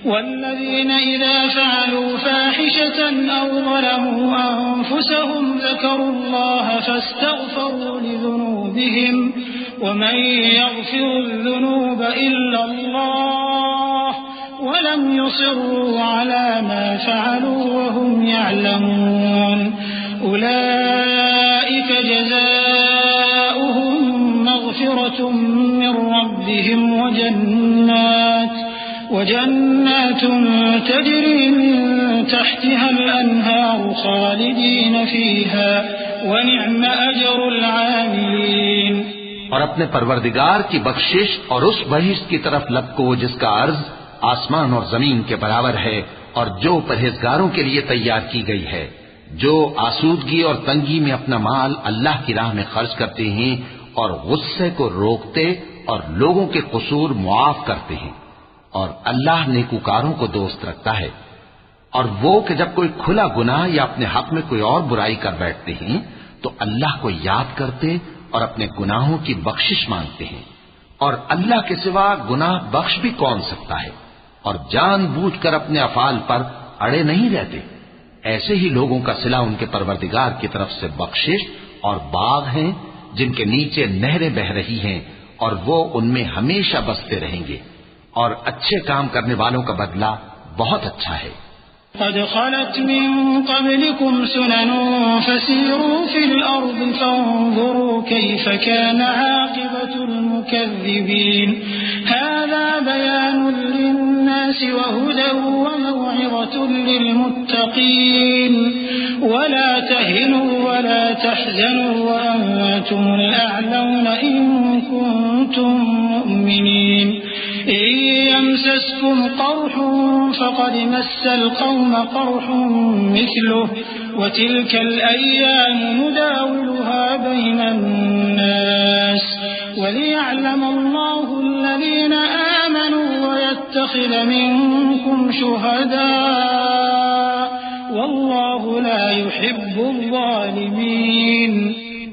والذين إذا فعلوا فاحشة أو ظلموا أنفسهم ذكروا الله فاستغفروا لذنوبهم ومن يغفر الذنوب إلا الله ولم يصروا على ما فعلوا وهم يعلمون أولئك جزاؤهم مغفرة من ربهم وجنات تجري من تحتها الأنهار خالدين فيها ونعم أجر العاملين۔ اور اپنے پروردگار کی بخشش اور اس بہشت کی طرف لپکو جس کا عرض آسمان اور زمین کے برابر ہے اور جو پرہیزگاروں کے لیے تیار کی گئی ہے، جو آسودگی اور تنگی میں اپنا مال اللہ کی راہ میں خرچ کرتے ہیں اور غصے کو روکتے اور لوگوں کے قصور معاف کرتے ہیں، اور اللہ نیکوکاروں کو دوست رکھتا ہے۔ اور وہ کہ جب کوئی کھلا گناہ یا اپنے حق میں کوئی اور برائی کر بیٹھتے ہیں تو اللہ کو یاد کرتے اور اپنے گناہوں کی بخشش مانگتے ہیں، اور اللہ کے سوا گناہ بخش بھی کون سکتا ہے، اور جان بوجھ کر اپنے افعال پر اڑے نہیں رہتے۔ ایسے ہی لوگوں کا صلہ ان کے پروردگار کی طرف سے بخشش اور باغ ہیں جن کے نیچے نہریں بہ رہی ہیں اور وہ ان میں ہمیشہ بستے رہیں گے، اور اچھے کام کرنے والوں کا بدلہ بہت اچھا ہے۔ قد خلت من قبلكم سنن فسيروا في الأرض فانظروا كيف كان عاقبة المكذبين هذا بيان للناس وهدى وموعظة للمتقين ولا تهنوا ولا تحزنوا وأنتم الأعلون إن كنتم مؤمنين إن يمسسكم قرح فقد مس القوم قرح مثله وتلك الأيام نداولها بين الناس وليعلم الله الذين آمنوا ويتخذ منكم شهداء والله لا يحب الظالمين۔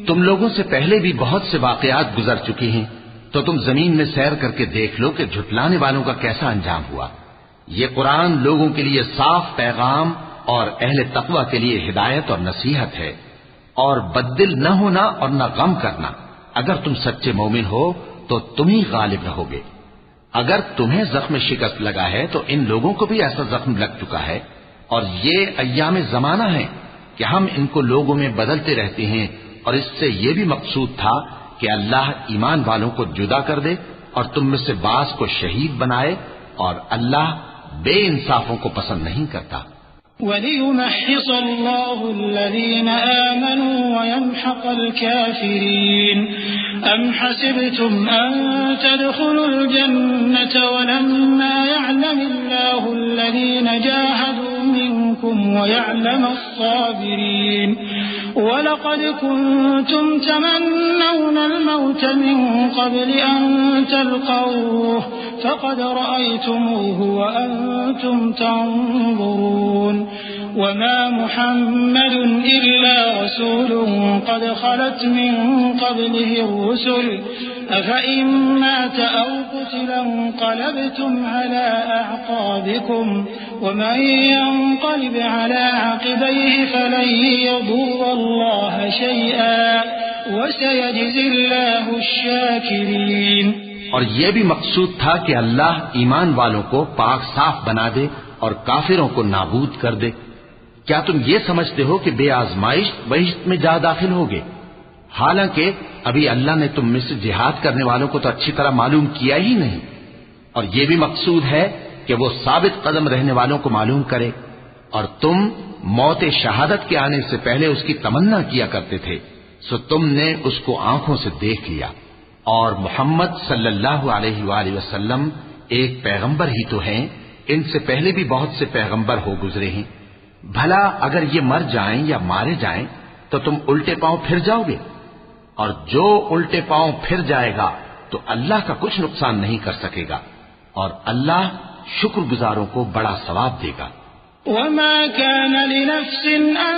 تم لوگوں سے پہلے بھی بہت سے واقعات گزر چکے ہیں، تو تم زمین میں سیر کر کے دیکھ لو کہ جھٹلانے والوں کا کیسا انجام ہوا۔ یہ قرآن لوگوں کے لیے صاف پیغام اور اہل تقوی کے لیے ہدایت اور نصیحت ہے، اور بددل نہ ہونا اور نہ غم کرنا۔ اگر تم سچے مومن ہو تو تم ہی غالب رہو گے۔ اگر تمہیں زخم شکست لگا ہے تو ان لوگوں کو بھی ایسا زخم لگ چکا ہے، اور یہ ایام زمانہ ہے کہ ہم ان کو لوگوں میں بدلتے رہتے ہیں، اور اس سے یہ بھی مقصود تھا کہ اللہ ایمان والوں کو جدا کر دے اور تم میں سے بعض کو شہید بنائے، اور اللہ بے انصافوں کو پسند نہیں کرتا۔ وَلِيُمَحِّصَ اللَّهُ الَّذِينَ آمَنُوا وَيَمْحَقَ الْكَافِرِينَ أَمْ حَسِبْتُمْ أَن تَدْخُلُوا الْجَنَّةَ وَلَمَّا يَعْلَمِ اللَّهُ الَّذِينَ جَاهَدُوا مِنكُمْ وَيَعْلَمَ الصَّابِرِينَ وَلَقَدْ كُنتُمْ تَمَنَّوْنَ الْمَوْتَ مِن قَبْلِ أَن تَلْقَوْهُ فَقَدْ رَأَيْتُمُوهُ وَأَنتُمْ تَنظُرُونَ وَمَا مُحَمَّدٌ إِلَّا رَسُولٌ قَدْ خَلَتْ مِن قَبْلِهِ الرُّسُلُ أَفَإِن مَّاتَ أَوْ قُتِلَ انقَلَبْتُمْ عَلَىٰ أَعْقَابِكُمْ وَمَن يَنقَلِبْ عَلَىٰ عَقِبَيْهِ فَلَن يَضُرَّ اللَّهَ شَيْئًا وَسَيَجْزِي اللَّهُ الشَّاكِرِينَ۔ اور یہ بھی مقصود تھا کہ اللہ ایمان والوں کو پاک صاف بنا دے اور کافروں کو نابود کر دے۔ کیا تم یہ سمجھتے ہو کہ بے آزمائش بہشت میں جا داخل ہوگے؟ حالانکہ ابھی اللہ نے تم میں سے جہاد کرنے والوں کو تو اچھی طرح معلوم کیا ہی نہیں، اور یہ بھی مقصود ہے کہ وہ ثابت قدم رہنے والوں کو معلوم کرے، اور تم موت شہادت کے آنے سے پہلے اس کی تمنا کیا کرتے تھے، سو تم نے اس کو آنکھوں سے دیکھ لیا۔ اور محمد صلی اللہ علیہ وآلہ وسلم ایک پیغمبر ہی تو ہیں، ان سے پہلے بھی بہت سے پیغمبر ہو گزرے ہیں۔ بھلا اگر یہ مر جائیں یا مارے جائیں تو تم الٹے پاؤں پھر جاؤ گے؟ اور جو الٹے پاؤں پھر جائے گا تو اللہ کا کچھ نقصان نہیں کر سکے گا، اور اللہ شکر گزاروں کو بڑا ثواب دے گا۔ وَمَا كَانَ لِنَفْسٍ أَن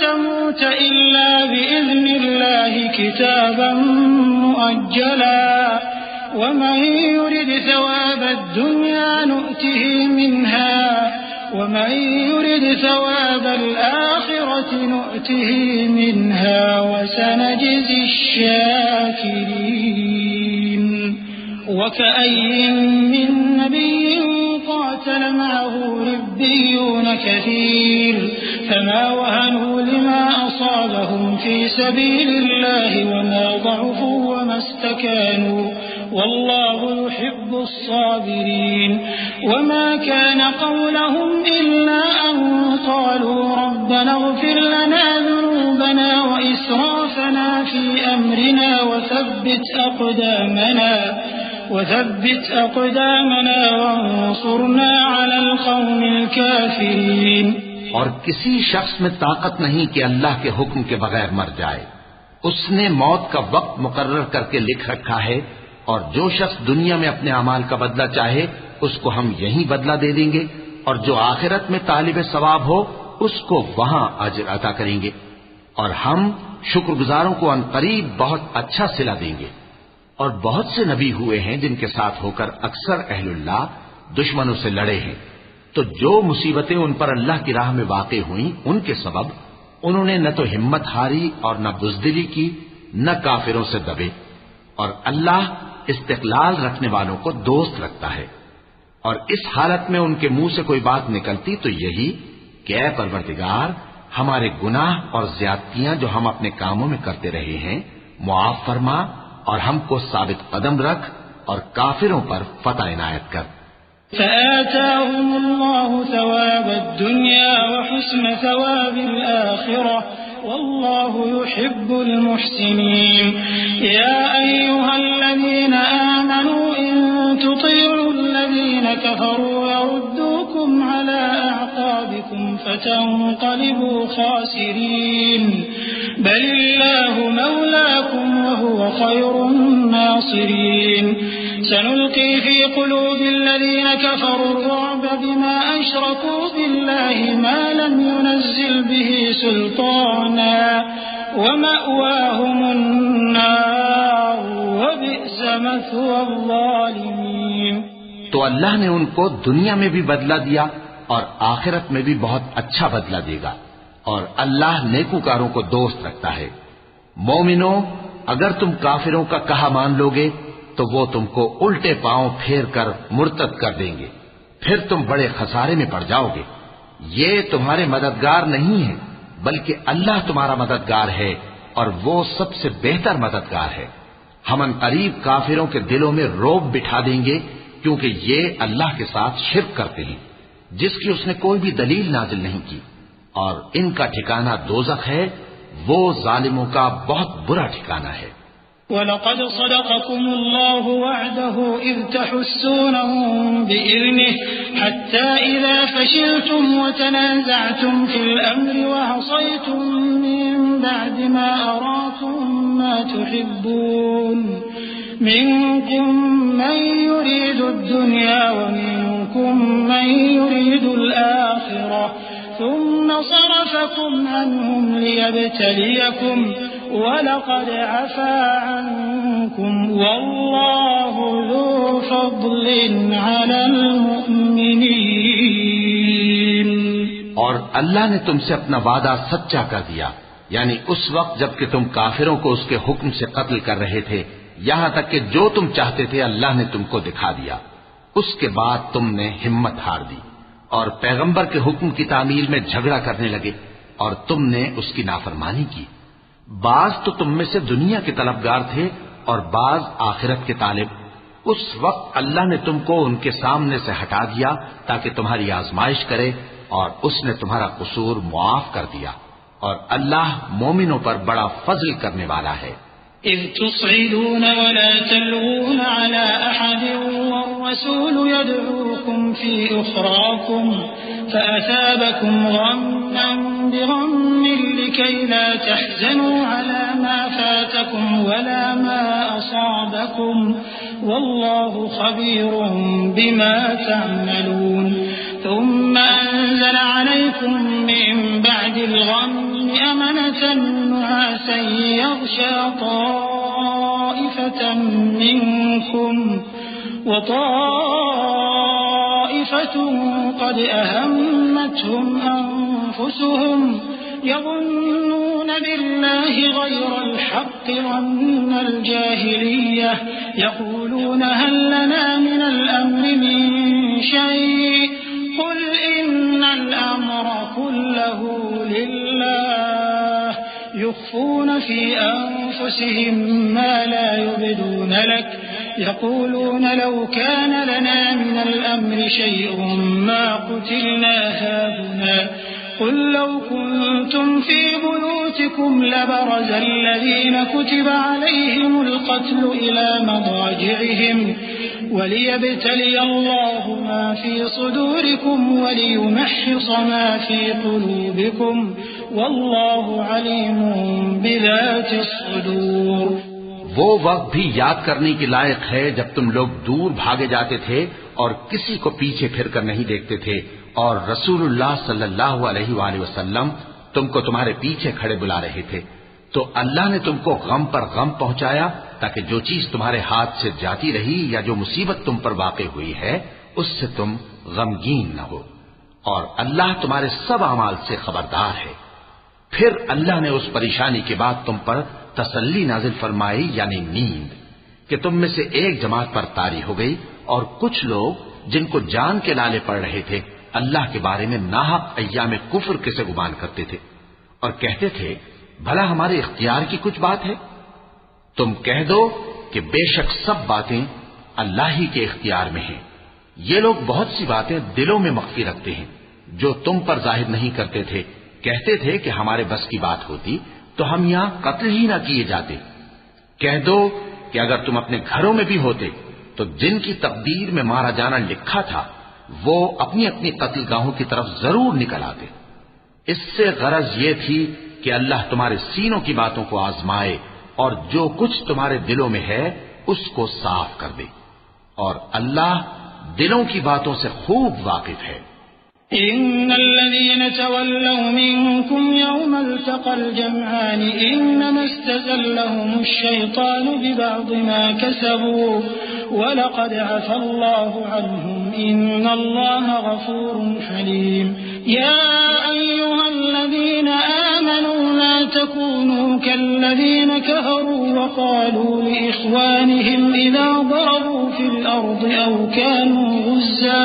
تَمُوتَ إِلَّا بِإِذْنِ اللَّهِ كِتَابًا مُؤَجَّلًا وَمَن يُرِدْ ثَوَابَ الدُّنْيَا نُؤْتِهِ مِنْهَا وَمَن يُرِدْ ثَوَابَ الْآخِرَةِ نُؤْتِهِ مِنْهَا وَسَنَجْزِي الشَّاكِرِينَ۔ وَكَأَيٍّ مِّن نَّبِيٍّ قَاتَلَ مَعَهُ رِبِّيُّونَ كَثِيرٌ فَمَا وَهَنُوا لِمَا في سبيل الله وما ضعفوا وما استكانوا والله يحب الصابرين وما كان قولهم إلا أن قالوا ربنا اغفر لنا ذنوبنا وإسرافنا في أمرنا وثبت أقدامنا وانصرنا على القوم الكافرين. اور کسی شخص میں طاقت نہیں کہ اللہ کے حکم کے بغیر مر جائے. اس نے موت کا وقت مقرر کر کے لکھ رکھا ہے، اور جو شخص دنیا میں اپنے اعمال کا بدلہ چاہے اس کو ہم یہی بدلہ دے دیں گے، اور جو آخرت میں طالب ثواب ہو اس کو وہاں اجر عطا کریں گے، اور ہم شکر گزاروں کو عنقریب بہت اچھا صلہ دیں گے. اور بہت سے نبی ہوئے ہیں جن کے ساتھ ہو کر اکثر اہل اللہ دشمنوں سے لڑے ہیں، تو جو مصیبتیں ان پر اللہ کی راہ میں واقع ہوئیں ان کے سبب انہوں نے نہ تو ہمت ہاری اور نہ بزدلی کی، نہ کافروں سے دبے. اور اللہ استقلال رکھنے والوں کو دوست رکھتا ہے. اور اس حالت میں ان کے منہ سے کوئی بات نکلتی تو یہی کہ اے پروردگار، ہمارے گناہ اور زیادتیاں جو ہم اپنے کاموں میں کرتے رہے ہیں معاف فرما، اور ہم کو ثابت قدم رکھ اور کافروں پر فتح عنایت کر. فآتاهم الله ثواب الدنيا وحسن ثواب الآخرة والله يحب المحسنين. يا أيها الذين آمنوا إن تطيعوا الذين كفروا يردوكم على أعقابكم فتنقلبوا خاسرين بل الله مولاكم وهو خير الناصرين. سنلقي في قلوب الذين كفروا الرعب بما أشركوا بالله ما لم ينزل به سلطانا ومأواهم النار وبئس مثوى الظالمين. تو اللہ نے ان کو دنیا میں بھی بدلہ دیا اور آخرت میں بھی بہت اچھا بدلہ دے گا، اور اللہ نیکوکاروں کو دوست رکھتا ہے. مومنو، اگر تم کافروں کا کہا مان لوگے تو وہ تم کو الٹے پاؤں پھیر کر مرتد کر دیں گے، پھر تم بڑے خسارے میں پڑ جاؤ گے. یہ تمہارے مددگار نہیں ہے بلکہ اللہ تمہارا مددگار ہے، اور وہ سب سے بہتر مددگار ہے. ہم عنقریب کافروں کے دلوں میں رعب بٹھا دیں گے کیونکہ یہ اللہ کے ساتھ شرک کرتے ہیں جس کی اس نے کوئی بھی دلیل نازل نہیں کی، اور ان کا ٹھکانہ دوزخ ہے، وہ ظالموں کا بہت برا ٹھکانہ ہے. وَلَقَدْ صَدَقَكُمُ اللَّهُ وَعْدَهُ إِذْ تَحُسُّونَهُم بِإِذْنِهِ حَتَّى إِذَا فَشِلْتُمْ وَتَنَازَعْتُمْ فِي الْأَمْرِ وَعَصَيْتُم مِّن بَعْدِ مَا أَرَاكُم مَّا تُحِبُّونَ مِنكُم مَّن يُرِيدُ الدُّنْيَا وَمِنكُم مَّن يُرِيدُ الْآخِرَةَ ثم صرفكم عنهم ليبتليكم ولقد عفا عنكم والله ذو فضل على المؤمنين. اور اللہ نے تم سے اپنا وعدہ سچا کر دیا، یعنی اس وقت جب کہ تم کافروں کو اس کے حکم سے قتل کر رہے تھے، یہاں تک کہ جو تم چاہتے تھے اللہ نے تم کو دکھا دیا. اس کے بعد تم نے ہمت ہار دی اور پیغمبر کے حکم کی تعمیل میں جھگڑا کرنے لگے، اور تم نے اس کی نافرمانی کی. بعض تو تم میں سے دنیا کے طلبگار تھے اور بعض آخرت کے طالب. اس وقت اللہ نے تم کو ان کے سامنے سے ہٹا دیا تاکہ تمہاری آزمائش کرے، اور اس نے تمہارا قصور معاف کر دیا، اور اللہ مومنوں پر بڑا فضل کرنے والا ہے. إذ تصعدون ولا تلوون على أحد والرسول يدعوكم في أخراكم فأثابكم غما بغم لكي لا تحزنوا على ما فاتكم ولا ما أصابكم والله خبير بما تعملون. ثم أنزل عليكم من بعد الغم أمنة نعاسا يغشى طائفة منكم وطائفة قد أهمتهم أنفسهم يظنون بالله غير الحق ظن الجاهلية يقولون هل لنا من الأمر من شيء قل إن الأمر كله لله يخفى ويخفون في أنفسهم ما لا يبدون لك يقولون لو كان لنا من الأمر شيء ما قتلنا هاهنا قل لو كنتم في بيوتكم لبرز الذين كتب عليهم القتل إلى مضاجعهم وليبتلي الله ما في صدوركم وليمحص ما في قلوبكم والله عليم بذات الصدور. وہ وقت بھی یاد کرنے کے لائق ہے جب تم لوگ دور بھاگے جاتے تھے اور کسی کو پیچھے پھر کر نہیں دیکھتے تھے اور رسول اللہ صلی اللہ علیہ وآلہ وسلم تم کو تمہارے پیچھے کھڑے بلا رہے تھے تو اللہ نے تم کو غم پر غم پہنچایا تاکہ جو چیز تمہارے ہاتھ سے جاتی رہی یا جو مصیبت تم پر واقع ہوئی ہے اس سے تم غمگین نہ ہو اور اللہ تمہارے سب اعمال سے خبردار ہے. پھر اللہ نے اس پریشانی کے بعد تم پر تسلی نازل فرمائی یعنی نیند کہ تم میں سے ایک جماعت پر طاری ہو گئی اور کچھ لوگ جن کو جان کے لالے پڑ رہے تھے اللہ کے بارے میں ناحق ایام کفر کے سے گمان کرتے تھے اور کہتے تھے بھلا ہمارے اختیار کی کچھ بات ہے. تم کہہ دو کہ بے شک سب باتیں اللہ ہی کے اختیار میں ہیں. یہ لوگ بہت سی باتیں دلوں میں مخفی رکھتے ہیں جو تم پر ظاہر نہیں کرتے تھے. کہتے تھے کہ ہمارے بس کی بات ہوتی تو ہم یہاں قتل ہی نہ کیے جاتے. کہہ دو کہ اگر تم اپنے گھروں میں بھی ہوتے تو جن کی تقدیر میں مارا جانا لکھا تھا وہ اپنی اپنی قتل گاہوں کی طرف ضرور نکل آتے. اس سے غرض یہ تھی کہ اللہ تمہارے سینوں کی باتوں کو آزمائے اور جو کچھ تمہارے دلوں میں ہے اس کو صاف کر دے اور اللہ دلوں کی باتوں سے خوب واقف ہے. إن الذين تولوا منكم يوم التقى الجمعان إنما استزلهم الشيطان ببعض ما كسبوا ولقد عفى الله عنهم إن الله غفور حليم. يا أيها الذين آمنوا لا تكونوا كالذين كفروا وقالوا لإخوانهم إذا ضربوا في الأرض أو كانوا غزا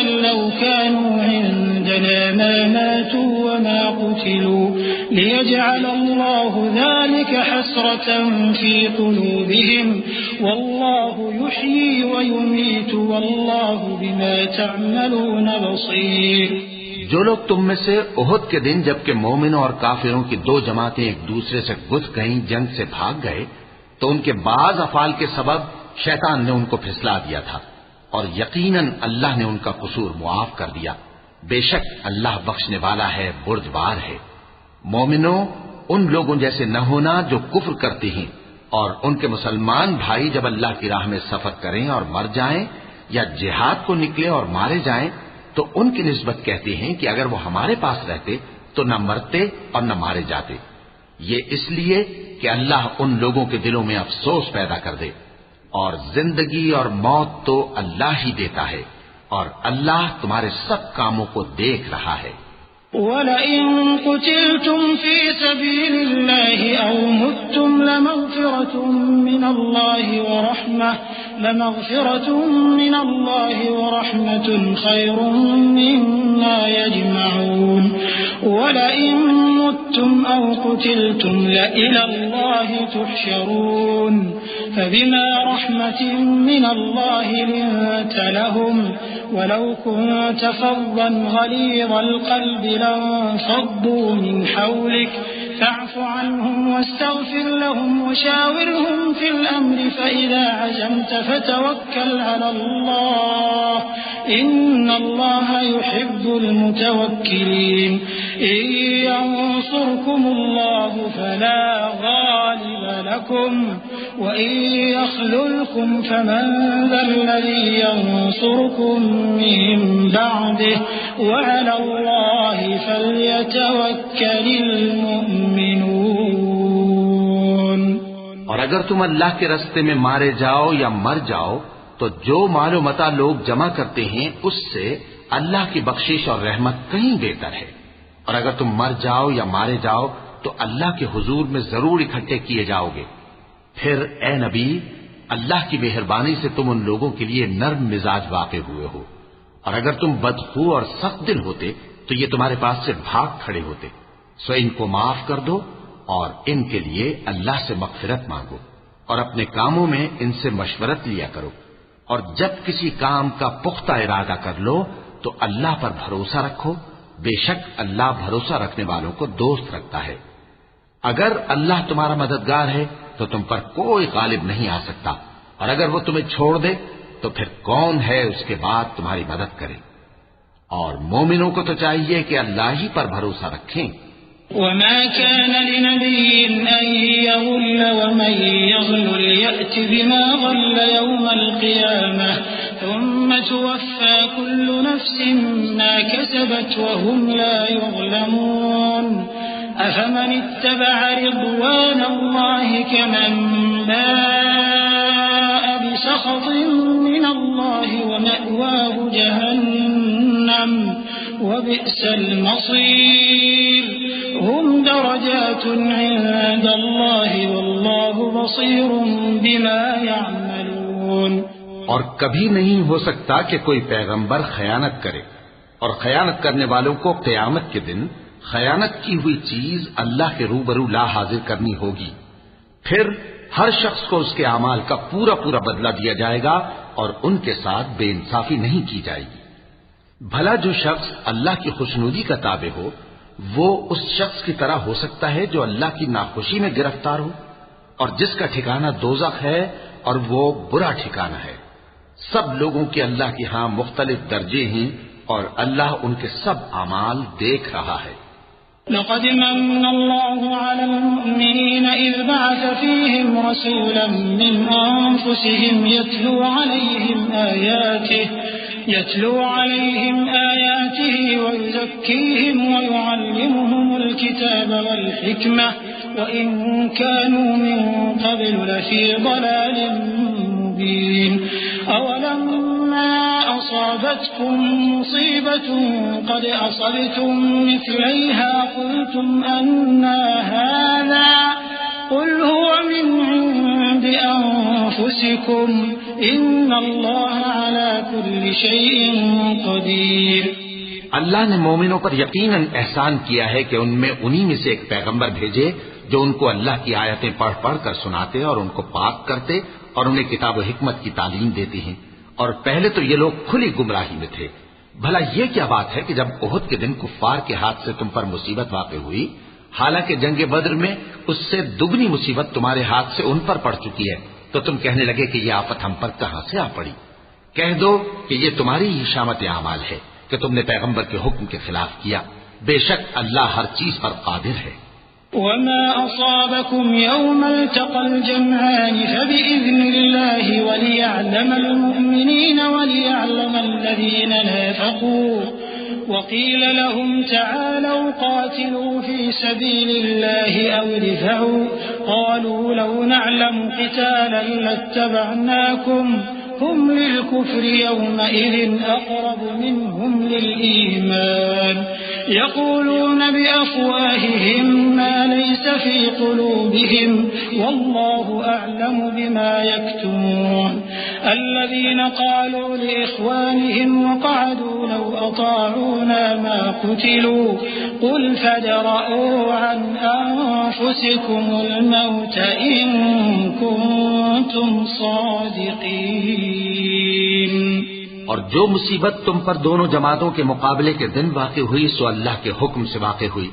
لو كانوا عندنا ما ماتوا وما قتلوا ليجعل الله ذلك حسرة في قلوبهم والله يحيي ويميت والله بما تعملون بصير. جو لوگ تم میں سے احد کے دن جبکہ مومنوں اور کافروں کی دو جماعتیں ایک دوسرے سے گھس گئیں جنگ سے بھاگ گئے تو ان کے بعض افعال کے سبب شیطان نے ان کو پھسلا دیا تھا اور یقیناً اللہ نے ان کا قصور معاف کر دیا. بے شک اللہ بخشنے والا ہے بردبار ہے. مومنوں ان لوگوں جیسے نہ ہونا جو کفر کرتے ہیں اور ان کے مسلمان بھائی جب اللہ کی راہ میں سفر کریں اور مر جائیں یا جہاد کو نکلے اور مارے جائیں تو ان کی نسبت کہتے ہیں کہ اگر وہ ہمارے پاس رہتے تو نہ مرتے اور نہ مارے جاتے. یہ اس لیے کہ اللہ ان لوگوں کے دلوں میں افسوس پیدا کر دے اور زندگی اور موت تو اللہ ہی دیتا ہے اور اللہ تمہارے سب کاموں کو دیکھ رہا ہے. وَلَئِن قُتِلْتُمْ فِي سَبِيلِ اللَّهِ أَوْ مُتُّمْ لَمَغْفِرَةٌ مِّنَ اللَّهِ وَرَحْمَةٌ خَيْرٌ مِّمَّا يَجْمَعُونَ. وَلَئِن مُتُّمْ أَوْ قُتِلْتُمْ لَإِلَى اللَّهِ تُحْشَرُونَ. فبما رحمة من الله لنت لهم ولو كنت فظا غليظ القلب لانفضوا من حولك فاعف عنهم واستغفر لهم وشاورهم في الأمر فإذا عزمت فتوكل على الله إن الله يحب المتوكلين. إن ينصركم الله فلا غالب لكم وإن يخذلكم فمن ذا الذي ينصركم من بعده وعلى الله فليتوكل المؤمنون. اور اگر تم اللہ کے راستے میں مارے جاؤ یا مر جاؤ تو جو مال و متاع لوگ جمع کرتے ہیں اس سے اللہ کی بخشش اور رحمت کہیں بہتر ہے. اور اگر تم مر جاؤ یا مارے جاؤ تو اللہ کے حضور میں ضرور اکٹھے کیے جاؤ گے. پھر اے نبی اللہ کی مہربانی سے تم ان لوگوں کے لیے نرم مزاج واقع ہوئے ہو اور اگر تم بدخو اور سخت دل ہوتے تو یہ تمہارے پاس سے بھاگ کھڑے ہوتے. سو ان کو معاف کر دو اور ان کے لیے اللہ سے مغفرت مانگو اور اپنے کاموں میں ان سے مشورت لیا کرو، اور جب کسی کام کا پختہ ارادہ کر لو تو اللہ پر بھروسہ رکھو، بے شک اللہ بھروسہ رکھنے والوں کو دوست رکھتا ہے۔ اگر اللہ تمہارا مددگار ہے تو تم پر کوئی غالب نہیں آ سکتا، اور اگر وہ تمہیں چھوڑ دے تو پھر کون ہے اس کے بعد تمہاری مدد کرے۔ اور مومنوں کو تو چاہیے کہ اللہ ہی پر بھروسہ رکھیں۔ وما كان لنبي أن يغل ومن يغل يأت بما غل يوم القيامة ثم توفى كل نفس ما كسبت وهم لا يظلمون أفمن اتبع رضوان الله كمن باء بسخط من الله ومأواه جهنم وبئس المصير هم درجات عند الله والله بصير بما يعملون۔ اور کبھی نہیں ہو سکتا کہ کوئی پیغمبر خیانت کرے، اور خیانت کرنے والوں کو قیامت کے دن خیانت کی ہوئی چیز اللہ کے روبرو لا حاضر کرنی ہوگی، پھر ہر شخص کو اس کے اعمال کا پورا پورا بدلہ دیا جائے گا اور ان کے ساتھ بے انصافی نہیں کی جائے گی۔ بھلا جو شخص اللہ کی خوشنودی کا تابع ہو وہ اس شخص کی طرح ہو سکتا ہے جو اللہ کی ناخوشی میں گرفتار ہو، اور جس کا ٹھکانہ دوزخ ہے اور وہ برا ٹھکانہ ہے۔ سب لوگوں کے اللہ کے ہاں مختلف درجے ہیں اور اللہ ان کے سب اعمال دیکھ رہا ہے۔ لقد من الله على المؤمنين إذ بعث فيهم رسولا من أنفسهم يتلو عليهم آياته ويزكيهم ويعلمهم الكتاب والحكمة وإن كانوا من قبل لفي ضلال مبين أولما أصابتكم مصيبة قد أصبتم مثليها قلتم أنى هذا قل هو من عند أنفسكم إن الله على كل شيء قدير۔ اللہ نے مومنوں پر یقیناً احسان کیا ہے کہ ان میں انہی میں سے ایک پیغمبر بھیجے جو ان کو اللہ کی آیتیں پڑھ پڑھ کر سناتے اور ان کو پاک کرتے اور انہیں کتاب و حکمت کی تعلیم دیتے ہیں، اور پہلے تو یہ لوگ کھلی گمراہی میں تھے۔ بھلا یہ کیا بات ہے کہ جب احد کے دن کفار کے ہاتھ سے تم پر مصیبت واقع ہوئی، حالانکہ جنگ بدر میں اس سے دگنی مصیبت تمہارے ہاتھ سے ان پر پڑ چکی ہے، تو تم کہنے لگے کہ یہ آفت ہم پر کہاں سے آ پڑی؟ کہہ دو کہ یہ تمہاری ہی شامت اعمال ہے کہ تم نے پیغمبر کے حکم کے خلاف کیا، بے شک اللہ ہر چیز پر قادر ہے۔ وما أصابكم يوم التقى الجمعان فبإذن الله وليعلم المؤمنين وليعلم الذين نافقوا وقيل لهم تعالوا قاتلوا في سبيل الله أو ادفعوا قالوا لو نعلم قتالا لاتبعناكم هم للكفر يومئذ أقرب منهم للإيمان يقولون بأفواههم ما ليس في قلوبهم والله أعلم بما يكتمون الذين قالوا لإخوانهم وقعدوا لو أطاعونا ما قتلوا قل فادرءوا عن أنفسكم الموت إن كنتم صادقين۔ اور جو مصیبت تم پر دونوں جماعتوں کے مقابلے کے دن واقع ہوئی سو اللہ کے حکم سے واقع ہوئی،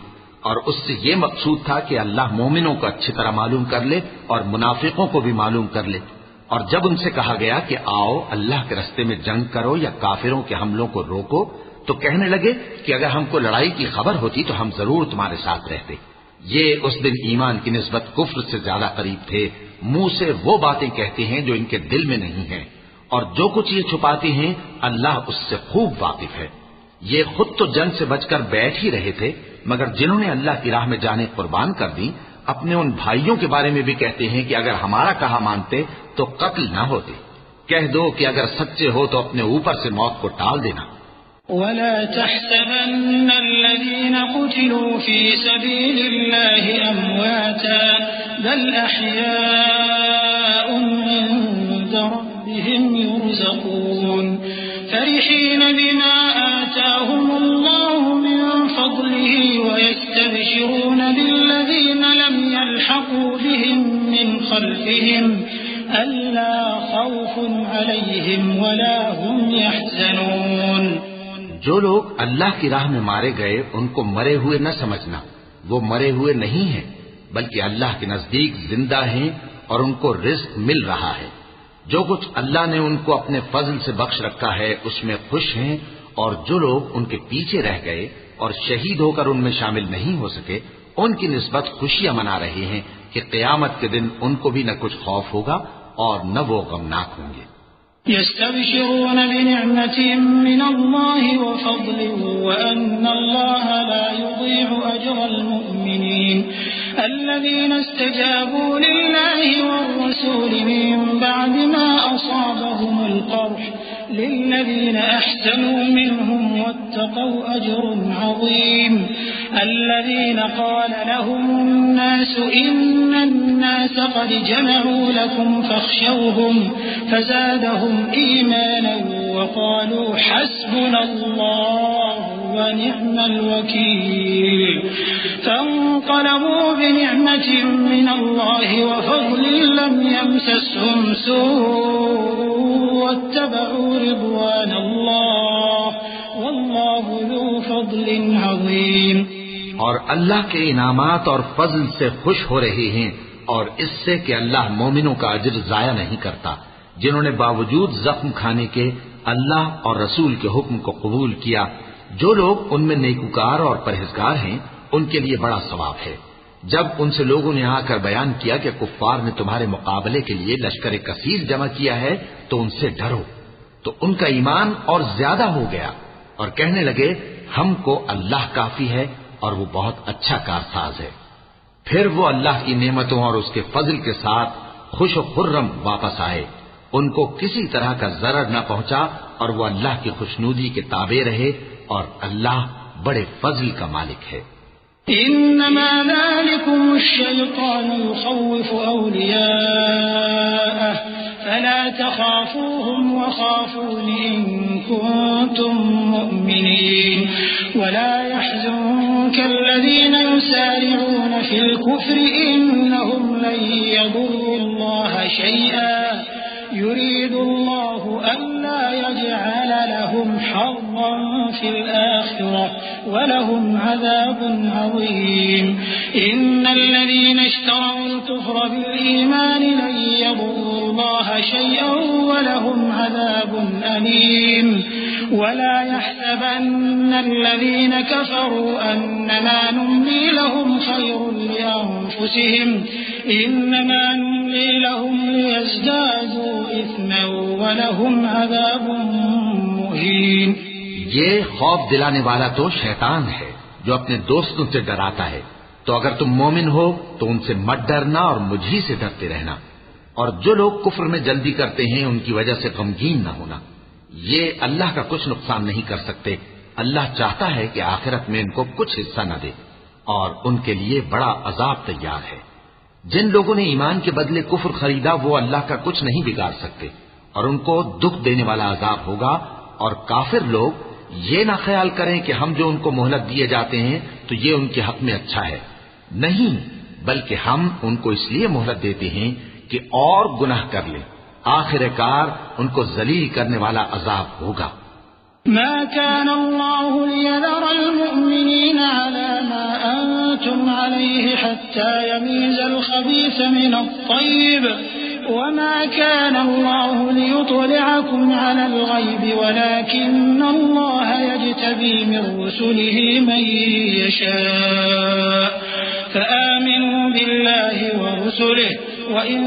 اور اس سے یہ مقصود تھا کہ اللہ مومنوں کو اچھی طرح معلوم کر لے اور منافقوں کو بھی معلوم کر لے۔ اور جب ان سے کہا گیا کہ آؤ اللہ کے رستے میں جنگ کرو یا کافروں کے حملوں کو روکو، تو کہنے لگے کہ اگر ہم کو لڑائی کی خبر ہوتی تو ہم ضرور تمہارے ساتھ رہتے۔ یہ اس دن ایمان کی نسبت کفر سے زیادہ قریب تھے، منہ سے وہ باتیں کہتے ہیں جو ان کے دل میں نہیں ہیں، اور جو کچھ یہ چھپاتے ہیں اللہ اس سے خوب واقف ہے۔ یہ خود تو جنگ سے بچ کر بیٹھ ہی رہے تھے، مگر جنہوں نے اللہ کی راہ میں جانیں قربان کر دی اپنے ان بھائیوں کے بارے میں بھی کہتے ہیں کہ اگر ہمارا کہا مانتے تو قتل نہ ہوتے۔ کہہ دو کہ اگر سچے ہو تو اپنے اوپر سے موت کو ٹال دینا۔ ولا تحسبن الذين قتلوا في سبيل الله أمواتا بل أحياء عند ربهم يرزقون فرحين بما آتاهم الله من فضله ويستبشرون ويستبشرون بالذين لم يلحقوا بهم من خلفهم ألا خوف عليهم ولا هم يحزنون۔ جو لوگ اللہ کی راہ میں مارے گئے ان کو مرے ہوئے نہ سمجھنا، وہ مرے ہوئے نہیں ہیں بلکہ اللہ کے نزدیک زندہ ہیں اور ان کو رزق مل رہا ہے۔ جو کچھ اللہ نے ان کو اپنے فضل سے بخش رکھا ہے اس میں خوش ہیں، اور جو لوگ ان کے پیچھے رہ گئے اور شہید ہو کر ان میں شامل نہیں ہو سکے ان کی نسبت خوشیاں منا رہے ہیں کہ قیامت کے دن ان کو بھی نہ کچھ خوف ہوگا اور نہ وہ غمناک ہوں گے۔ يستبشرون بنعمة من الله وفضل وأن الله لا يضيع أجر المؤمنين الذين استجابوا لله والرسول من بعد ما أصابهم القرح للذين أحسنوا منهم واتقوا أجر عظيم الذين قال لهم الناس إن الناس قد جمعوا لكم فاخشوهم فزادهم إيمانا وقالوا حسبنا الله ونعم الوكيل فانقلبوا بنعمة من الله وفضل لم يمسسهم سوء واتبعوا رضوان الله والله ذو فضل عظيم۔ اور اللہ کے انعامات اور فضل سے خوش ہو رہے ہیں اور اس سے کہ اللہ مومنوں کا اجر ضائع نہیں کرتا جنہوں نے باوجود زخم کھانے کے اللہ اور رسول کے حکم کو قبول کیا۔ جو لوگ ان میں نیکوکار اور پرہیزگار ہیں ان کے لیے بڑا ثواب ہے۔ جب ان سے لوگوں نے آ کر بیان کیا کہ کفار نے تمہارے مقابلے کے لیے لشکر کثیر جمع کیا ہے تو ان سے ڈرو، تو ان کا ایمان اور زیادہ ہو گیا اور کہنے لگے ہم کو اللہ کافی ہے اور وہ بہت اچھا کارساز ہے۔ پھر وہ اللہ کی نعمتوں اور اس کے فضل کے ساتھ خوش و خرم واپس آئے، ان کو کسی طرح کا ضرر نہ پہنچا اور وہ اللہ کی خوشنودی کے تابع رہے اور اللہ بڑے فضل کا مالک ہے۔ إنما ذلكم الشيطان يخوف أولياءه فلا تخافوهم وخافون إن كنتم مؤمنين ولا يحزنك الذين يسارعون في الكفر إنهم لن يضروا الله شيئا يريد الله ألا يجعل لهم حظا في الآخرة ولهم عذاب عظيم إن الذين اشتروا الكفر بالإيمان لن يضروا الله شيئا ولهم عذاب أليم ولا يحسبن الذين كفروا أنما نملي لهم خير لأنفسهم إنما نملي لهم ليزدادوا إثما ولهم عذاب مهين۔ یہ خوف دلانے والا تو شیطان ہے جو اپنے دوستوں سے ڈراتا ہے، تو اگر تم مومن ہو تو ان سے مت ڈرنا اور مجھی سے ڈرتے رہنا، اور جو لوگ کفر میں جلدی کرتے ہیں ان کی وجہ سے غمگین نہ ہونا، یہ اللہ کا کچھ نقصان نہیں کر سکتے۔ اللہ چاہتا ہے کہ آخرت میں ان کو کچھ حصہ نہ دے اور ان کے لیے بڑا عذاب تیار ہے۔ جن لوگوں نے ایمان کے بدلے کفر خریدا وہ اللہ کا کچھ نہیں بگاڑ سکتے اور ان کو دکھ دینے والا عذاب ہوگا۔ اور کافر لوگ یہ نہ خیال کریں کہ ہم جو ان کو مہلت دیے جاتے ہیں تو یہ ان کے حق میں اچھا ہے، نہیں، بلکہ ہم ان کو اس لیے مہلت دیتے ہیں کہ اور گناہ کر لیں، آخر کار ان کو ذلیل کرنے والا عذاب ہوگا۔ ما كان الله ليذر المؤمنين على ما أنتم عليه حتى يميز الخبيث من الطيب وما كان الله ليطلعكم على الغيب ولكن الله يجتبي من رسله من يشاء فآمنوا بالله ورسله وإن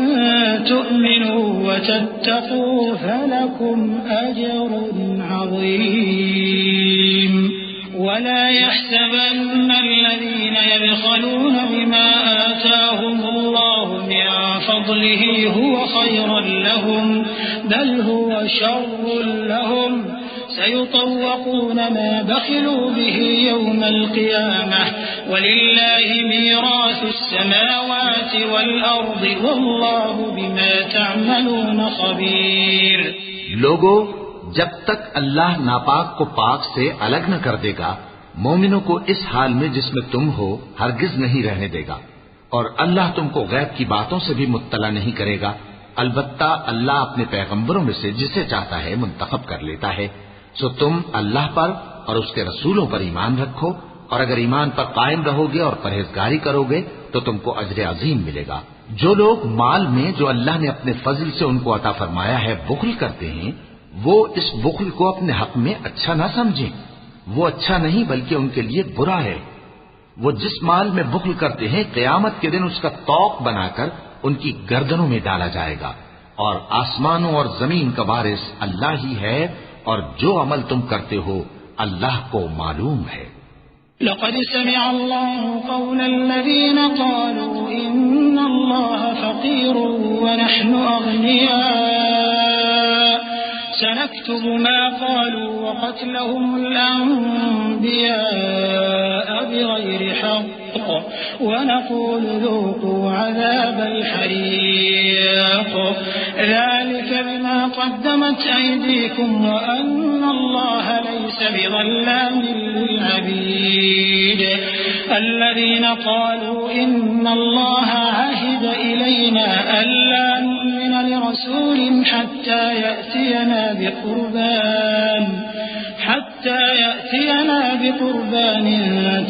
تؤمنوا وتتقوا فلكم أجر عظيم ولا يحسبن الذين يبخلون بما آتاهم الله من فضله هو خيرا لهم بل هو شر لهم سيطوقون ما بخلوا به يوم القيامة ولله ميراث السماوات والأرض والله بما تعملون خبير۔ لوگو، جب تک اللہ ناپاک کو پاک سے الگ نہ کر دے گا مومنوں کو اس حال میں جس میں تم ہو ہرگز نہیں رہنے دے گا، اور اللہ تم کو غیب کی باتوں سے بھی مطلع نہیں کرے گا، البتہ اللہ اپنے پیغمبروں میں سے جسے چاہتا ہے منتخب کر لیتا ہے۔ سو تم اللہ پر اور اس کے رسولوں پر ایمان رکھو، اور اگر ایمان پر قائم رہو گے اور پرہیزگاری کرو گے تو تم کو اجر عظیم ملے گا۔ جو لوگ مال میں جو اللہ نے اپنے فضل سے ان کو عطا فرمایا ہے بخل کرتے ہیں، وہ اس بخل کو اپنے حق میں اچھا نہ سمجھیں، وہ اچھا نہیں بلکہ ان کے لیے برا ہے۔ وہ جس مال میں بخل کرتے ہیں قیامت کے دن اس کا طوق بنا کر ان کی گردنوں میں ڈالا جائے گا، اور آسمانوں اور زمین کا وارث اللہ ہی ہے، اور جو عمل تم کرتے ہو اللہ کو معلوم ہے۔ لقد سمع الله قول الذين قالوا إن الله فقير ونحن أغنياء سنكتب ما قالوا وقتلهم الأنبياء بغير حق ونقول ذوقوا عذاب الحريق ذلك بما قدمت أيديكم وأن الله ليس بظلام للعبيد الذين قالوا إن الله عهد إلينا ألا نؤمن لرسول حتى يأتينا بقربان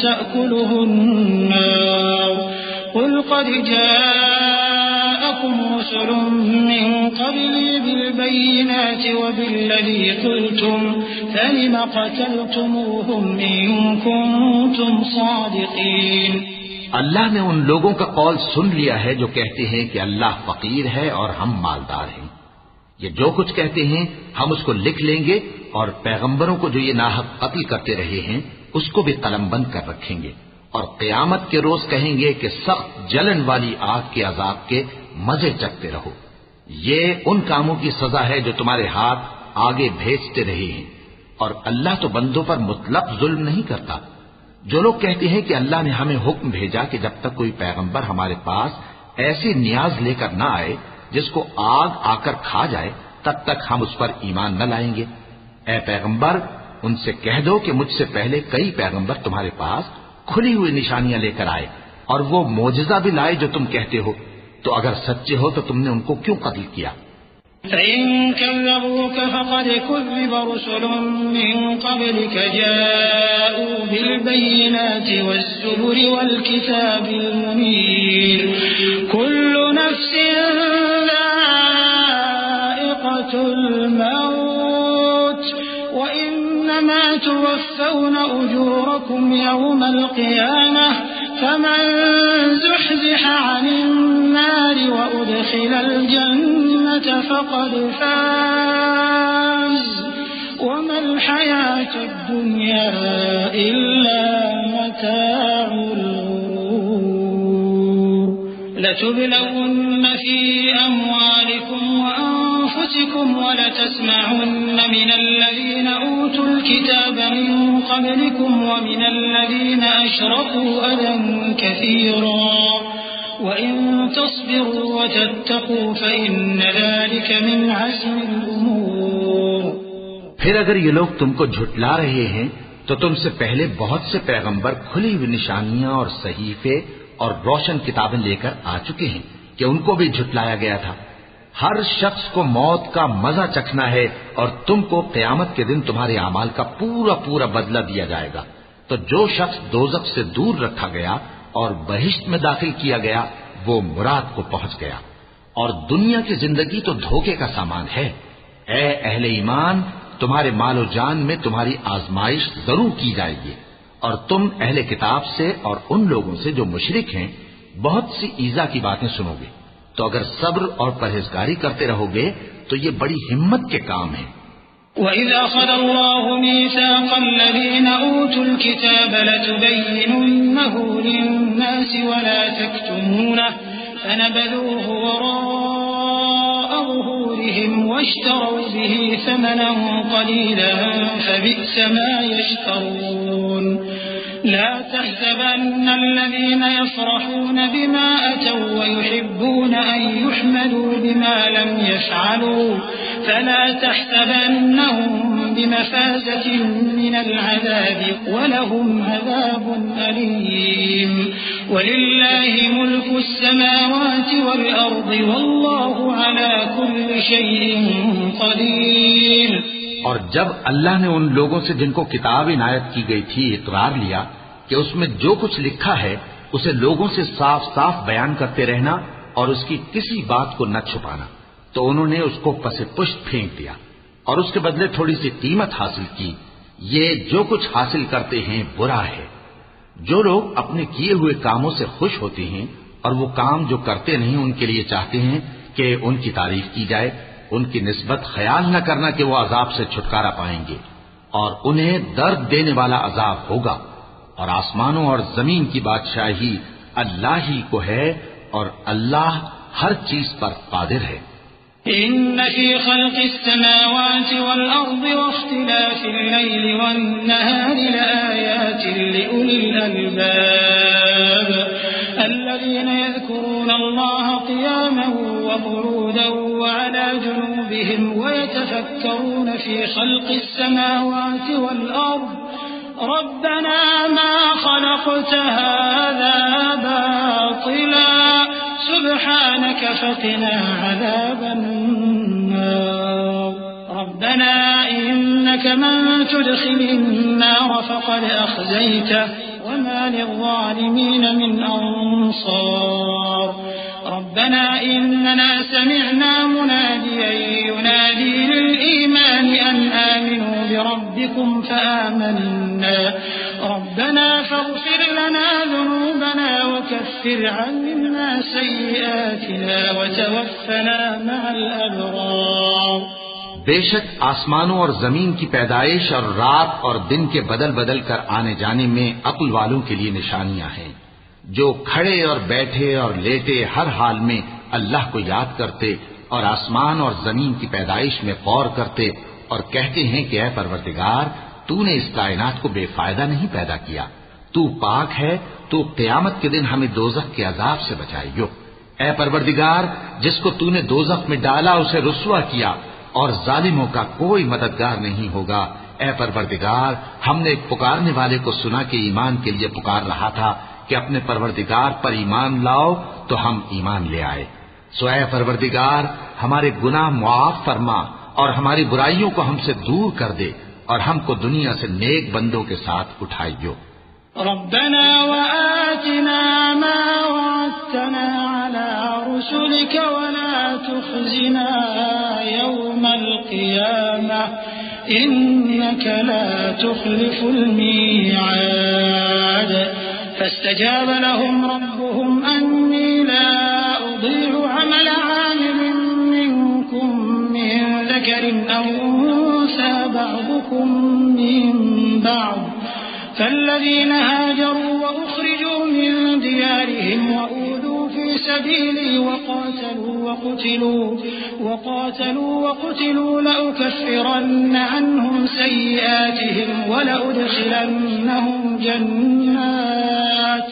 تأكله النار قل قد جاءكم رسل من قبلي بالبينات وبالذي قلتم فلم قتلتموهم إن كنتم صادقين۔ اللہ نے ان لوگوں کا قول سن لیا ہے جو کہتے ہیں کہ اللہ فقیر ہے اور ہم مالدار ہیں۔ یہ جو کچھ کہتے ہیں ہم اس کو لکھ لیں گے، اور پیغمبروں کو جو یہ ناحق قتل کرتے رہے ہیں اس کو بھی قلم بند کر رکھیں گے، اور قیامت کے روز کہیں گے کہ سخت جلن والی آگ کے عذاب کے مزے چکتے رہو۔ یہ ان کاموں کی سزا ہے جو تمہارے ہاتھ آگے بھیجتے رہے ہیں، اور اللہ تو بندوں پر مطلق ظلم نہیں کرتا۔ جو لوگ کہتے ہیں کہ اللہ نے ہمیں حکم بھیجا کہ جب تک کوئی پیغمبر ہمارے پاس ایسی نیاز لے کر نہ آئے جس کو آگ آ کر کھا جائے تب تک ہم اس پر ایمان نہ لائیں گے، اے پیغمبر ان سے کہہ دو کہ مجھ سے پہلے کئی پیغمبر تمہارے پاس کھلی ہوئی نشانیاں لے کر آئے اور وہ معجزہ بھی لائے جو تم کہتے ہو، تو اگر سچے ہو تو تم نے ان کو کیوں قتل کیا؟ فإن كذبوك فقد كذب رسل من قبلك جاءوا بالبينات والزبر والكتاب المنير كل نفس ذائقة الموت وإنما توفون أجوركم يوم القيامة فمن زحزح عن النار وأدخل الجنة فقد فاز وما الحياة الدنيا إلا متاع الغرور لتبلون في أموالكم وأنفسكم ولتسمعن من الذين أوتوا الكتاب من قبلكم ومن الذين أشركوا أذى كثيرا وإن تصبروا وتتقوا فإن ذلك من عزم الأمور۔ پھر اگر یہ لوگ تم کو جھٹلا رہے ہیں تو تم سے پہلے بہت سے پیغمبر کھلی ہوئی نشانیاں اور صحیفے اور روشن کتابیں لے کر آ چکے ہیں کہ ان کو بھی جھٹلایا گیا تھا۔ ہر شخص کو موت کا مزہ چکھنا ہے، اور تم کو قیامت کے دن تمہارے اعمال کا پورا پورا بدلہ دیا جائے گا۔ تو جو شخص دوزخ سے دور رکھا گیا اور بہشت میں داخل کیا گیا وہ مراد کو پہنچ گیا، اور دنیا کی زندگی تو دھوکے کا سامان ہے۔ اے اہل ایمان، تمہارے مال و جان میں تمہاری آزمائش ضرور کی جائے گی، اور تم اہل کتاب سے اور ان لوگوں سے جو مشرک ہیں بہت سی ایذا کی باتیں سنو گے، تو اگر صبر اور پرہیزگاری کرتے رہو گے تو یہ بڑی ہمت کے کام ہیں۔ وَإِذْ أَخَذَ اللَّهُ مِيثَاقَ الَّذِينَ أُوتُوا الْكِتَابَ لَتُبَيِّنُنَّهُ لِلنَّاسِ وَلَا تَكْتُمُونَهُ فَنَبَذُوهُ وَرَاءَ ظُهُورِهِمْ وَاشْتَرَوْا بِهِ ثَمَنًا قَلِيلًا فَبِئْسَ مَا يَشْتَرُونَ لا تحسبن الذين يفرحون بما أتوا ويحبون أن يحمدوا بما لم يفعلوا فلا تحسبنهم بمفازة من العذاب ولهم عذاب أليم ولله ملك السماوات والأرض والله على كل شيء قدير۔ اور جب اللہ نے ان لوگوں سے جن کو کتاب عنایت کی گئی تھی اقرار لیا کہ اس میں جو کچھ لکھا ہے اسے لوگوں سے صاف صاف بیان کرتے رہنا اور اس کی کسی بات کو نہ چھپانا، تو انہوں نے اس کو پس پشت پھینک دیا اور اس کے بدلے تھوڑی سی قیمت حاصل کی۔ یہ جو کچھ حاصل کرتے ہیں برا ہے۔ جو لوگ اپنے کیے ہوئے کاموں سے خوش ہوتے ہیں اور وہ کام جو کرتے نہیں ان کے لیے چاہتے ہیں کہ ان کی تعریف کی جائے، ان کی نسبت خیال نہ کرنا کہ وہ عذاب سے چھٹکارا پائیں گے اور انہیں درد دینے والا عذاب ہوگا۔ اور آسمانوں اور زمین کی بادشاہی اللہ ہی کو ہے اور اللہ ہر چیز پر قادر ہے۔ إن في خلق السماوات والأرض واختلاف الليل والنهار لآيات لأولي الألباب الذين يذكرون الله قياما وقعودا وعلى جنوبهم ويتفكرون في خلق السماوات والأرض ربنا ما خلقت هذا باطلا سبحانك فقنا عذاب النار ربنا إنك من تدخل النار فقد أخزيته وما للظالمين من أنصار ربنا إننا سمعنا مناديا ينادي للإيمان أن آمنوا بربكم فآمنا ربنا فاغفر لنا ذنوبنا وكفر عنا سيئاتنا وتوفنا مع الأبرار۔ بے شک آسمانوں اور زمین کی پیدائش اور رات اور دن کے بدل بدل کر آنے جانے میں عقل والوں کے لیے نشانیاں ہیں، جو کھڑے اور بیٹھے اور لیٹے ہر حال میں اللہ کو یاد کرتے اور آسمان اور زمین کی پیدائش میں غور کرتے اور کہتے ہیں کہ اے پروردگار تو نے اس کائنات کو بے فائدہ نہیں پیدا کیا، تو پاک ہے، تو قیامت کے دن ہمیں دوزخ کے عذاب سے بچائیو۔ اے پروردگار جس کو تو نے دوزخ میں ڈالا اسے رسوا کیا اور ظالموں کا کوئی مددگار نہیں ہوگا۔ اے پروردگار ہم نے ایک پکارنے والے کو سنا کہ ایمان کے لیے پکار رہا تھا کہ اپنے پروردگار پر ایمان لاؤ تو ہم ایمان لے آئے، سو اے پروردگار ہمارے گناہ معاف فرما اور ہماری برائیوں کو ہم سے دور کر دے اور ہم کو دنیا سے نیک بندوں کے ساتھ اٹھائیو۔ ربنا وآتنا ما وعدتنا على رسلك ولا تخزنا يوم القيامة إنك لا تخلف الميعاد فاستجاب لهم ربهم أني لا أضيع عمل عامل منكم من ذكر أو أنثى بعضكم من بعض فالذين هاجروا وأخرجوا من ديارهم وأوذوا في سبيلي وقاتلوا وقتلوا لأكفرن عنهم سيئاتهم ولأدخلنهم جنات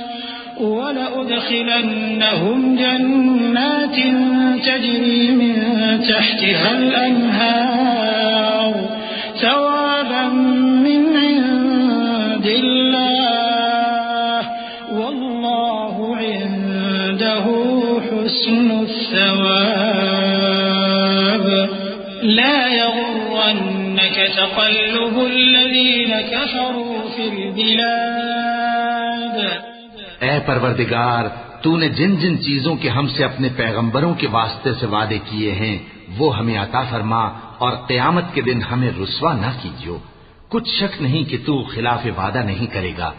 تجري من تحتها الأنهار ثوابا من عند الله والله عنده حسن الثواب لا يغرنك تقلب الذين كفروا في البلاد۔ اے پروردگار تو نے جن جن چیزوں کے ہم سے اپنے پیغمبروں کے واسطے سے وعدے کیے ہیں وہ ہمیں عطا فرما اور قیامت کے دن ہمیں رسوا نہ کیجیو، کچھ شک نہیں کہ تو خلاف وعدہ نہیں کرے گا۔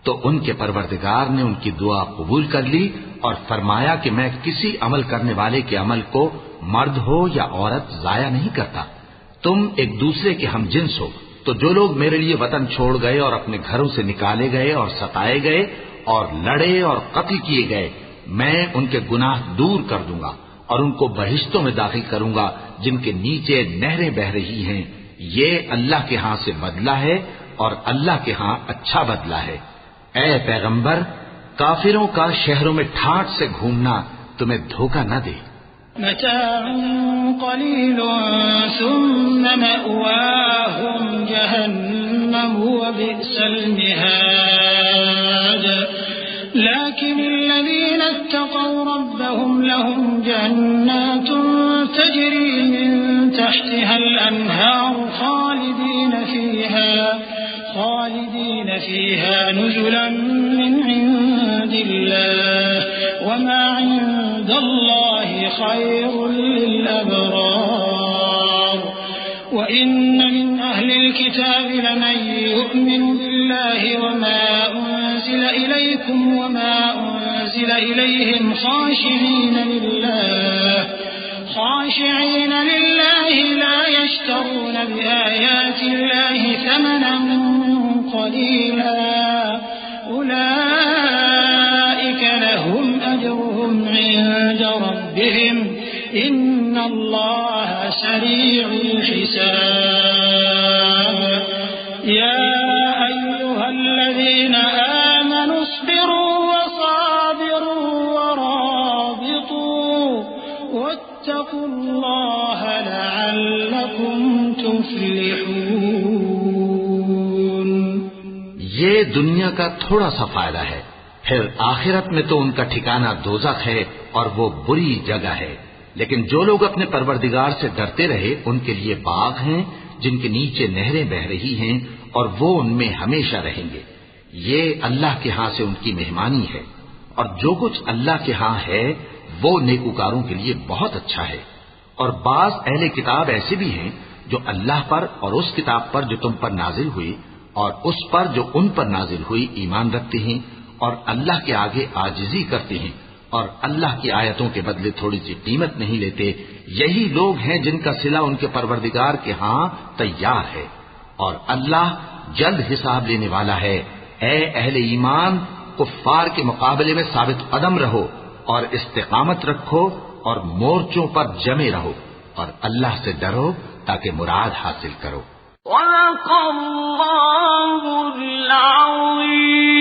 تو ان کے پروردگار نے ان کی دعا قبول کر لی اور فرمایا کہ میں کسی عمل کرنے والے کے عمل کو مرد ہو یا عورت ضائع نہیں کرتا، تم ایک دوسرے کے ہم جنس ہو، تو جو لوگ میرے لیے وطن چھوڑ گئے اور اپنے گھروں سے نکالے گئے اور ستائے گئے اور لڑے اور قتل کیے گئے، میں ان کے گناہ دور کر دوں گا اور ان کو بہشتوں میں داخل کروں گا جن کے نیچے نہریں بہ رہی ہیں، یہ اللہ کے ہاں سے بدلہ ہے اور اللہ کے ہاں اچھا بدلہ ہے۔ اے پیغمبر کافروں کا شہروں میں ٹھاٹ سے گھومنا تمہیں دھوکہ نہ دے، متاع قليل ثم مأواهم جهنم وبئس المهاد لكن الذين اتقوا ربهم لهم جنات تجري من تحتها الأنهار خالدين فيها نزلا من عند الله وما عند الله خير للأبرار وإن من أهل الكتاب لمن يؤمن بالله وما أنزل إليكم وما أنزل إليهم خاشعين لله لا يشترون بآيات الله ثمنا قليلا أولئك لهم أجرهم عند ربهم إن الله سريع الحساب يا أيها الذين آمنوا اصبروا وصابروا ورابطوا واتقوا الله لعلكم تفلحون یہ دنیا کا تھوڑا سا فائدہ ہے، پھر آخرت میں تو ان کا ٹھکانہ دوزخ ہے اور وہ بری جگہ ہے، لیکن جو لوگ اپنے پروردگار سے ڈرتے رہے ان کے لیے باغ ہیں جن کے نیچے نہریں بہ رہی ہیں اور وہ ان میں ہمیشہ رہیں گے۔ یہ اللہ کے ہاں سے ان کی مہمانی ہے، اور جو کچھ اللہ کے ہاں ہے وہ نیکوکاروں کے لیے بہت اچھا ہے۔ اور بعض اہل کتاب ایسے بھی ہیں جو اللہ پر اور اس کتاب پر جو تم پر نازل ہوئی اور اس پر جو ان پر نازل ہوئی ایمان رکھتے ہیں اور اللہ کے آگے عاجزی کرتے ہیں اور اللہ کی آیتوں کے بدلے تھوڑی سی قیمت نہیں لیتے، یہی لوگ ہیں جن کا صلہ ان کے پروردگار کے ہاں تیار ہے، اور اللہ جلد حساب لینے والا ہے۔ اے اہل ایمان، کفار کے مقابلے میں ثابت قدم رہو اور استقامت رکھو اور مورچوں پر جمے رہو اور اللہ سے ڈرو تاکہ مراد حاصل کرو۔ صدق اللہ العظیم۔